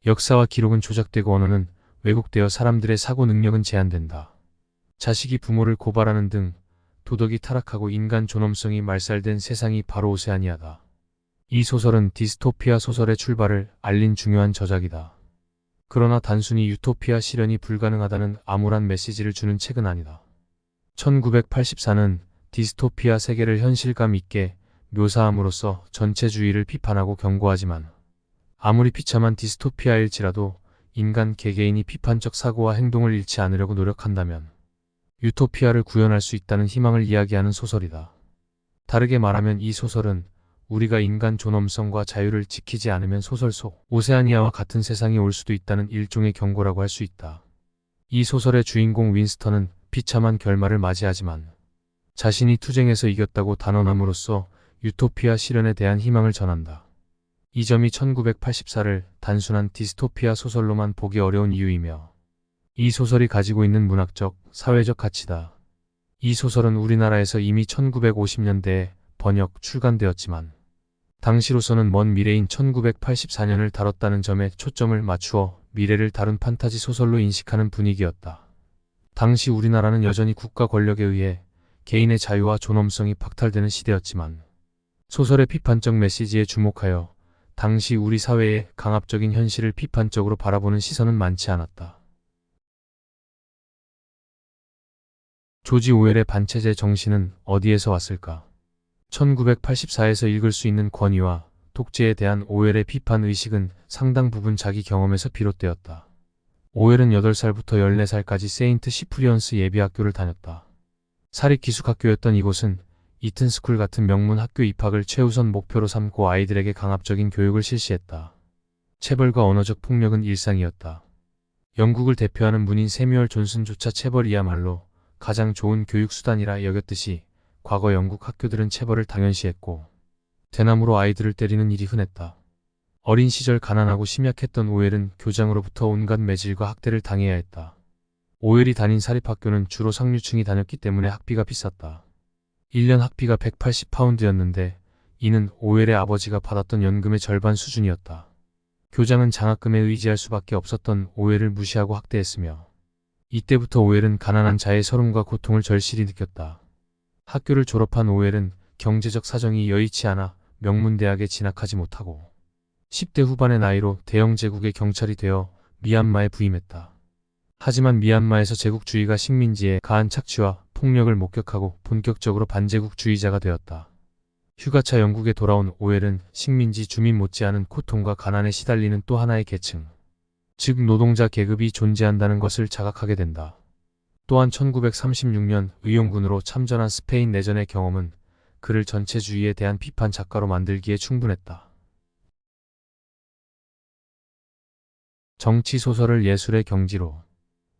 역사와 기록은 조작되고 언어는 왜곡되어 사람들의 사고 능력은 제한된다. 자식이 부모를 고발하는 등 도덕이 타락하고 인간 존엄성이 말살된 세상이 바로 오세아니아다. 이 소설은 디스토피아 소설의 출발을 알린 중요한 저작이다. 그러나 단순히 유토피아 실현이 불가능하다는 암울한 메시지를 주는 책은 아니다. 1984는 디스토피아 세계를 현실감 있게 묘사함으로써 전체주의를 비판하고 경고하지만 아무리 비참한 디스토피아일지라도 인간 개개인이 비판적 사고와 행동을 잃지 않으려고 노력한다면 유토피아를 구현할 수 있다는 희망을 이야기하는 소설이다. 다르게 말하면 이 소설은 우리가 인간 존엄성과 자유를 지키지 않으면 소설 속 오세아니아와 같은 세상이 올 수도 있다는 일종의 경고라고 할 수 있다. 이 소설의 주인공 윈스턴은 비참한 결말을 맞이하지만 자신이 투쟁에서 이겼다고 단언함으로써 유토피아 실현에 대한 희망을 전한다. 이 점이 1984를 단순한 디스토피아 소설로만 보기 어려운 이유이며 이 소설이 가지고 있는 문학적, 사회적 가치다. 이 소설은 우리나라에서 이미 1950년대에 번역, 출간되었지만 당시로서는 먼 미래인 1984년을 다뤘다는 점에 초점을 맞추어 미래를 다룬 판타지 소설로 인식하는 분위기였다. 당시 우리나라는 여전히 국가 권력에 의해 개인의 자유와 존엄성이 박탈되는 시대였지만 소설의 비판적 메시지에 주목하여 당시 우리 사회의 강압적인 현실을 비판적으로 바라보는 시선은 많지 않았다. 조지 오웰의 반체제 정신은 어디에서 왔을까? 1984에서 읽을 수 있는 권위와 독재에 대한 오웰의 비판 의식은 상당 부분 자기 경험에서 비롯되었다. 오웰은 8살부터 14살까지 세인트 시프리언스 예비학교를 다녔다. 사립기숙학교였던 이곳은 이튼스쿨 같은 명문 학교 입학을 최우선 목표로 삼고 아이들에게 강압적인 교육을 실시했다. 체벌과 언어적 폭력은 일상이었다. 영국을 대표하는 문인 세뮤얼 존슨조차 체벌이야말로 가장 좋은 교육수단이라 여겼듯이 과거 영국 학교들은 체벌을 당연시했고 대나무로 아이들을 때리는 일이 흔했다. 어린 시절 가난하고 심약했던 오웰은 교장으로부터 온갖 매질과 학대를 당해야 했다. 오웰이 다닌 사립학교는 주로 상류층이 다녔기 때문에 학비가 비쌌다. 1년 학비가 180파운드였는데 이는 오웰의 아버지가 받았던 연금의 절반 수준이었다. 교장은 장학금에 의지할 수밖에 없었던 오웰을 무시하고 학대했으며 이때부터 오웰은 가난한 자의 서름과 고통을 절실히 느꼈다. 학교를 졸업한 오웰은 경제적 사정이 여의치 않아 명문대학에 진학하지 못하고 10대 후반의 나이로 대영 제국의 경찰이 되어 미얀마에 부임했다. 하지만 미얀마에서 제국주의가 식민지에 가한 착취와 폭력을 목격하고 본격적으로 반제국주의자가 되었다. 휴가차 영국에 돌아온 오웰은 식민지 주민 못지않은 고통과 가난에 시달리는 또 하나의 계층, 즉 노동자 계급이 존재한다는 것을 자각하게 된다. 또한 1936년 의용군으로 참전한 스페인 내전의 경험은 그를 전체주의에 대한 비판 작가로 만들기에 충분했다. 정치 소설을 예술의 경지로.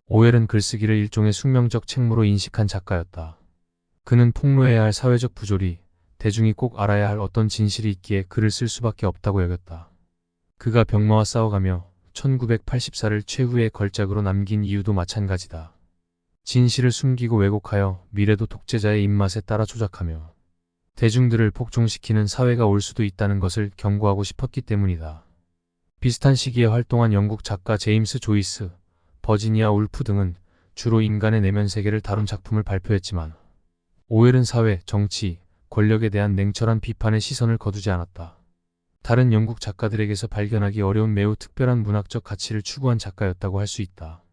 오웰은 글쓰기를 일종의 숙명적 책무로 인식한 작가였다. 그는 폭로해야 할 사회적 부조리, 대중이 꼭 알아야 할 어떤 진실이 있기에 글을 쓸 수밖에 없다고 여겼다. 그가 병마와 싸워가며 1984를 최후의 걸작으로 남긴 이유도 마찬가지다. 진실을 숨기고 왜곡하여 미래도 독재자의 입맛에 따라 조작하며 대중들을 복종시키는 사회가 올 수도 있다는 것을 경고하고 싶었기 때문이다. 비슷한 시기에 활동한 영국 작가 제임스 조이스, 버지니아 울프 등은 주로 인간의 내면 세계를 다룬 작품을 발표했지만 오웰은 사회, 정치, 권력에 대한 냉철한 비판의 시선을 거두지 않았다. 다른 영국 작가들에게서 발견하기 어려운 매우 특별한 문학적 가치를 추구한 작가였다고 할 수 있다.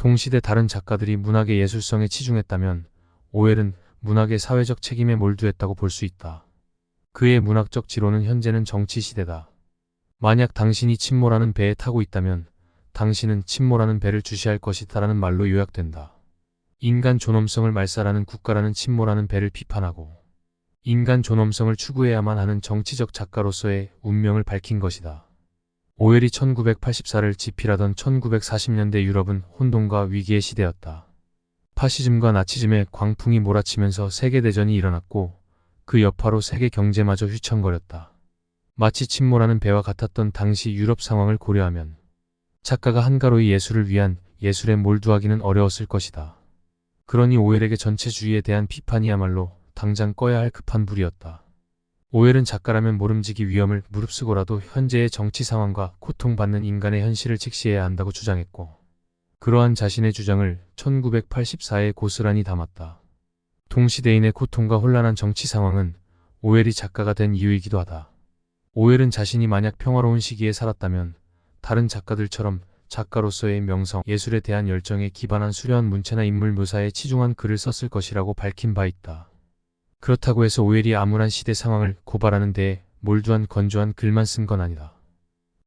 동시대 다른 작가들이 문학의 예술성에 치중했다면 오웰은 문학의 사회적 책임에 몰두했다고 볼 수 있다. 그의 문학적 지론은 현재는 정치 시대다. 만약 당신이 침몰하는 배에 타고 있다면 당신은 침몰하는 배를 주시할 것이다라는 말로 요약된다. 인간 존엄성을 말살하는 국가라는 침몰하는 배를 비판하고 인간 존엄성을 추구해야만 하는 정치적 작가로서의 운명을 밝힌 것이다. 오웰이 1984를 지필하던 1940년대 유럽은 혼돈과 위기의 시대였다. 파시즘과 나치즘의 광풍이 몰아치면서 세계대전이 일어났고 그 여파로 세계 경제마저 휘청거렸다. 마치 침몰하는 배와 같았던 당시 유럽 상황을 고려하면 작가가 한가로이 예술을 위한 예술에 몰두하기는 어려웠을 것이다. 그러니 오웰에게 전체주의에 대한 비판이야말로 당장 꺼야 할 급한 불이었다. 오웰은 작가라면 모름지기 위험을 무릅쓰고라도 현재의 정치 상황과 고통받는 인간의 현실을 직시해야 한다고 주장했고, 그러한 자신의 주장을 1984에 고스란히 담았다. 동시대인의 고통과 혼란한 정치 상황은 오웰이 작가가 된 이유이기도 하다. 오웰은 자신이 만약 평화로운 시기에 살았다면 다른 작가들처럼 작가로서의 명성, 예술에 대한 열정에 기반한 수려한 문체나 인물 묘사에 치중한 글을 썼을 것이라고 밝힌 바 있다. 그렇다고 해서 오웰이 암울한 시대 상황을 고발하는 데에 몰두한 건조한 글만 쓴 건 아니다.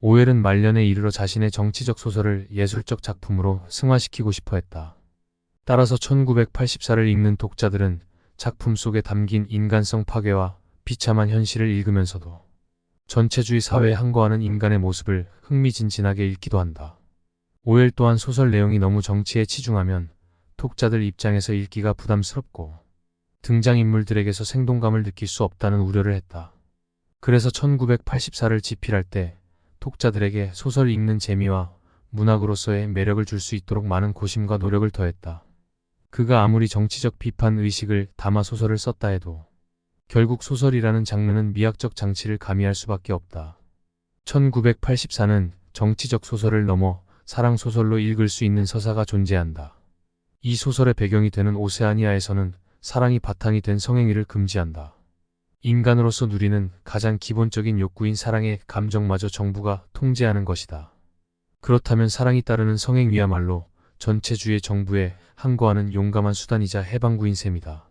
오웰은 말년에 이르러 자신의 정치적 소설을 예술적 작품으로 승화시키고 싶어 했다. 따라서 1984를 읽는 독자들은 작품 속에 담긴 인간성 파괴와 비참한 현실을 읽으면서도 전체주의 사회에 항거하는 인간의 모습을 흥미진진하게 읽기도 한다. 오웰 또한 소설 내용이 너무 정치에 치중하면 독자들 입장에서 읽기가 부담스럽고 등장인물들에게서 생동감을 느낄 수 없다는 우려를 했다. 그래서 1984를 집필할 때 독자들에게 소설 읽는 재미와 문학으로서의 매력을 줄 수 있도록 많은 고심과 노력을 더했다. 그가 아무리 정치적 비판 의식을 담아 소설을 썼다 해도 결국 소설이라는 장르는 미학적 장치를 가미할 수밖에 없다. 1984는 정치적 소설을 넘어 사랑소설로 읽을 수 있는 서사가 존재한다. 이 소설의 배경이 되는 오세아니아에서는 사랑이 바탕이 된 성행위를 금지한다. 인간으로서 누리는 가장 기본적인 욕구인 사랑의 감정마저 정부가 통제하는 것이다. 그렇다면 사랑이 따르는 성행위야말로 전체주의 정부에 항거하는 용감한 수단이자 해방구인 셈이다.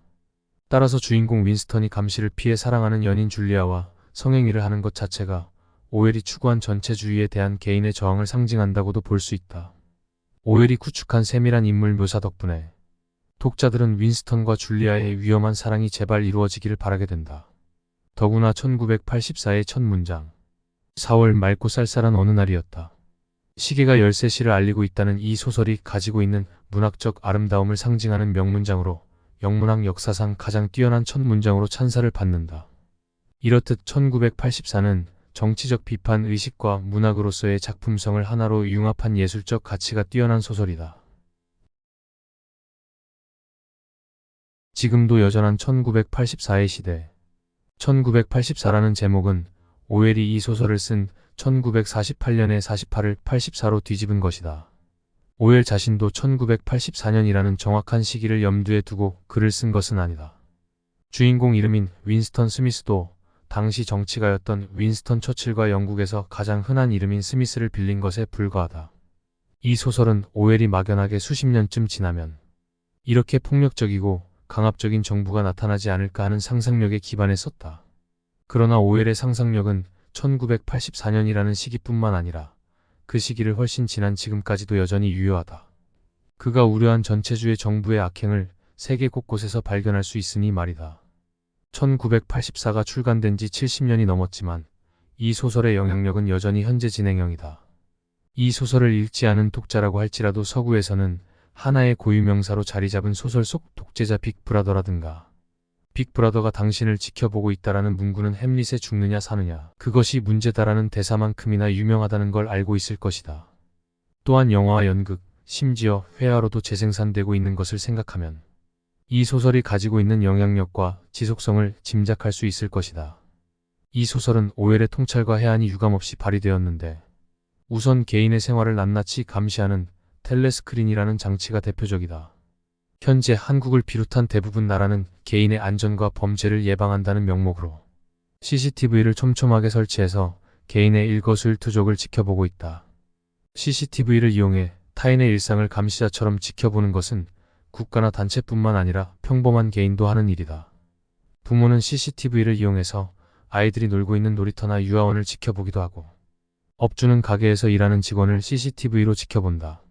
따라서 주인공 윈스턴이 감시를 피해 사랑하는 연인 줄리아와 성행위를 하는 것 자체가 오웰이 추구한 전체주의에 대한 개인의 저항을 상징한다고도 볼 수 있다. 오웰이 구축한 세밀한 인물 묘사 덕분에 독자들은 윈스턴과 줄리아의 위험한 사랑이 제발 이루어지기를 바라게 된다. 더구나 1984의 첫 문장. 4월 맑고 쌀쌀한 어느 날이었다. 시계가 13시를 알리고 있다는 이 소설이 가지고 있는 문학적 아름다움을 상징하는 명문장으로 영문학 역사상 가장 뛰어난 첫 문장으로 찬사를 받는다. 이렇듯 1984는 정치적 비판 의식과 문학으로서의 작품성을 하나로 융합한 예술적 가치가 뛰어난 소설이다. 지금도 여전한 1984의 시대. 1984라는 제목은 오웰이 이 소설을 쓴 1948년의 48을 84로 뒤집은 것이다. 오웰 자신도 1984년이라는 정확한 시기를 염두에 두고 글을 쓴 것은 아니다. 주인공 이름인 윈스턴 스미스도 당시 정치가였던 윈스턴 처칠과 영국에서 가장 흔한 이름인 스미스를 빌린 것에 불과하다. 이 소설은 오웰이 막연하게 수십 년쯤 지나면 이렇게 폭력적이고 강압적인 정부가 나타나지 않을까 하는 상상력에 기반해 썼다. 그러나 오웰의 상상력은 1984년이라는 시기뿐만 아니라 그 시기를 훨씬 지난 지금까지도 여전히 유효하다. 그가 우려한 전체주의 정부의 악행을 세계 곳곳에서 발견할 수 있으니 말이다. 1984가 출간된 지 70년이 넘었지만 이 소설의 영향력은 여전히 현재 진행형이다. 이 소설을 읽지 않은 독자라고 할지라도 서구에서는 하나의 고유명사로 자리잡은 소설 속 독재자 빅브라더라든가 빅브라더가 당신을 지켜보고 있다라는 문구는 햄릿의 죽느냐 사느냐 그것이 문제다라는 대사만큼이나 유명하다는 걸 알고 있을 것이다. 또한 영화와 연극, 심지어 회화로도 재생산되고 있는 것을 생각하면 이 소설이 가지고 있는 영향력과 지속성을 짐작할 수 있을 것이다. 이 소설은 오웰의 통찰과 해안이 유감없이 발휘되었는데 우선 개인의 생활을 낱낱이 감시하는 텔레스크린이라는 장치가 대표적이다. 현재 한국을 비롯한 대부분 나라는 개인의 안전과 범죄를 예방한다는 명목으로 CCTV를 촘촘하게 설치해서 개인의 일거수일투족을 지켜보고 있다. CCTV를 이용해 타인의 일상을 감시자처럼 지켜보는 것은 국가나 단체뿐만 아니라 평범한 개인도 하는 일이다. 부모는 CCTV를 이용해서 아이들이 놀고 있는 놀이터나 유아원을 지켜보기도 하고 업주는 가게에서 일하는 직원을 CCTV로 지켜본다.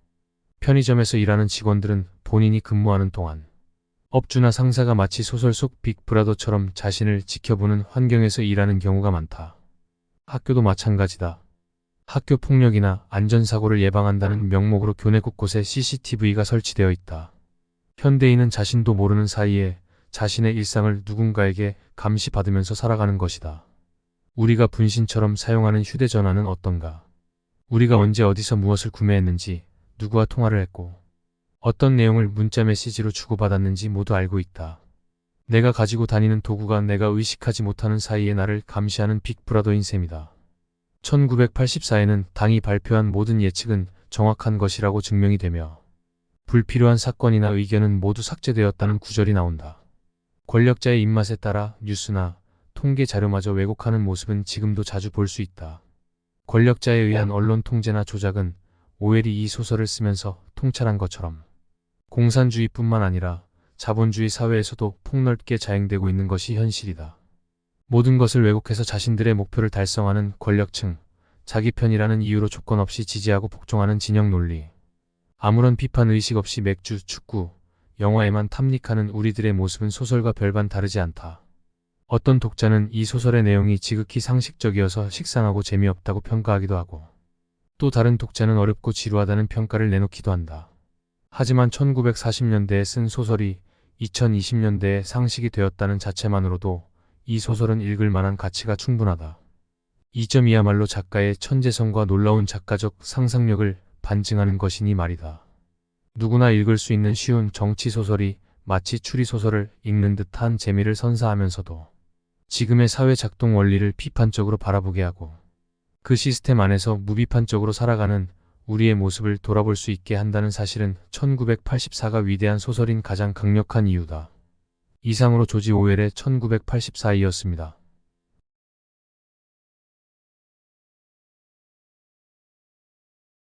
편의점에서 일하는 직원들은 본인이 근무하는 동안 업주나 상사가 마치 소설 속 빅브라더처럼 자신을 지켜보는 환경에서 일하는 경우가 많다. 학교도 마찬가지다. 학교 폭력이나 안전사고를 예방한다는 명목으로 교내 곳곳에 CCTV가 설치되어 있다. 현대인은 자신도 모르는 사이에 자신의 일상을 누군가에게 감시받으면서 살아가는 것이다. 우리가 분신처럼 사용하는 휴대전화는 어떤가? 우리가 언제 어디서 무엇을 구매했는지, 누구와 통화를 했고, 어떤 내용을 문자 메시지로 주고받았는지 모두 알고 있다. 내가 가지고 다니는 도구가 내가 의식하지 못하는 사이에 나를 감시하는 빅브라더인 셈이다. 1984에는 당이 발표한 모든 예측은 정확한 것이라고 증명이 되며 불필요한 사건이나 의견은 모두 삭제되었다는 구절이 나온다. 권력자의 입맛에 따라 뉴스나 통계 자료마저 왜곡하는 모습은 지금도 자주 볼 수 있다. 권력자에 의한 언론 통제나 조작은 오웰이 이 소설을 쓰면서 통찰한 것처럼 공산주의뿐만 아니라 자본주의 사회에서도 폭넓게 자행되고 있는 것이 현실이다. 모든 것을 왜곡해서 자신들의 목표를 달성하는 권력층, 자기 편이라는 이유로 조건 없이 지지하고 복종하는 진영 논리. 아무런 비판 의식 없이 맥주, 축구, 영화에만 탐닉하는 우리들의 모습은 소설과 별반 다르지 않다. 어떤 독자는 이 소설의 내용이 지극히 상식적이어서 식상하고 재미없다고 평가하기도 하고, 또 다른 독자는 어렵고 지루하다는 평가를 내놓기도 한다. 하지만 1940년대에 쓴 소설이 2020년대에 상식이 되었다는 자체만으로도 이 소설은 읽을 만한 가치가 충분하다. 이 점이야말로 작가의 천재성과 놀라운 작가적 상상력을 반증하는 것이니 말이다. 누구나 읽을 수 있는 쉬운 정치소설이 마치 추리소설을 읽는 듯한 재미를 선사하면서도 지금의 사회 작동 원리를 비판적으로 바라보게 하고 그 시스템 안에서 무비판적으로 살아가는 우리의 모습을 돌아볼 수 있게 한다는 사실은 1984가 위대한 소설인 가장 강력한 이유다. 이상으로 조지 오웰의 1984이었습니다.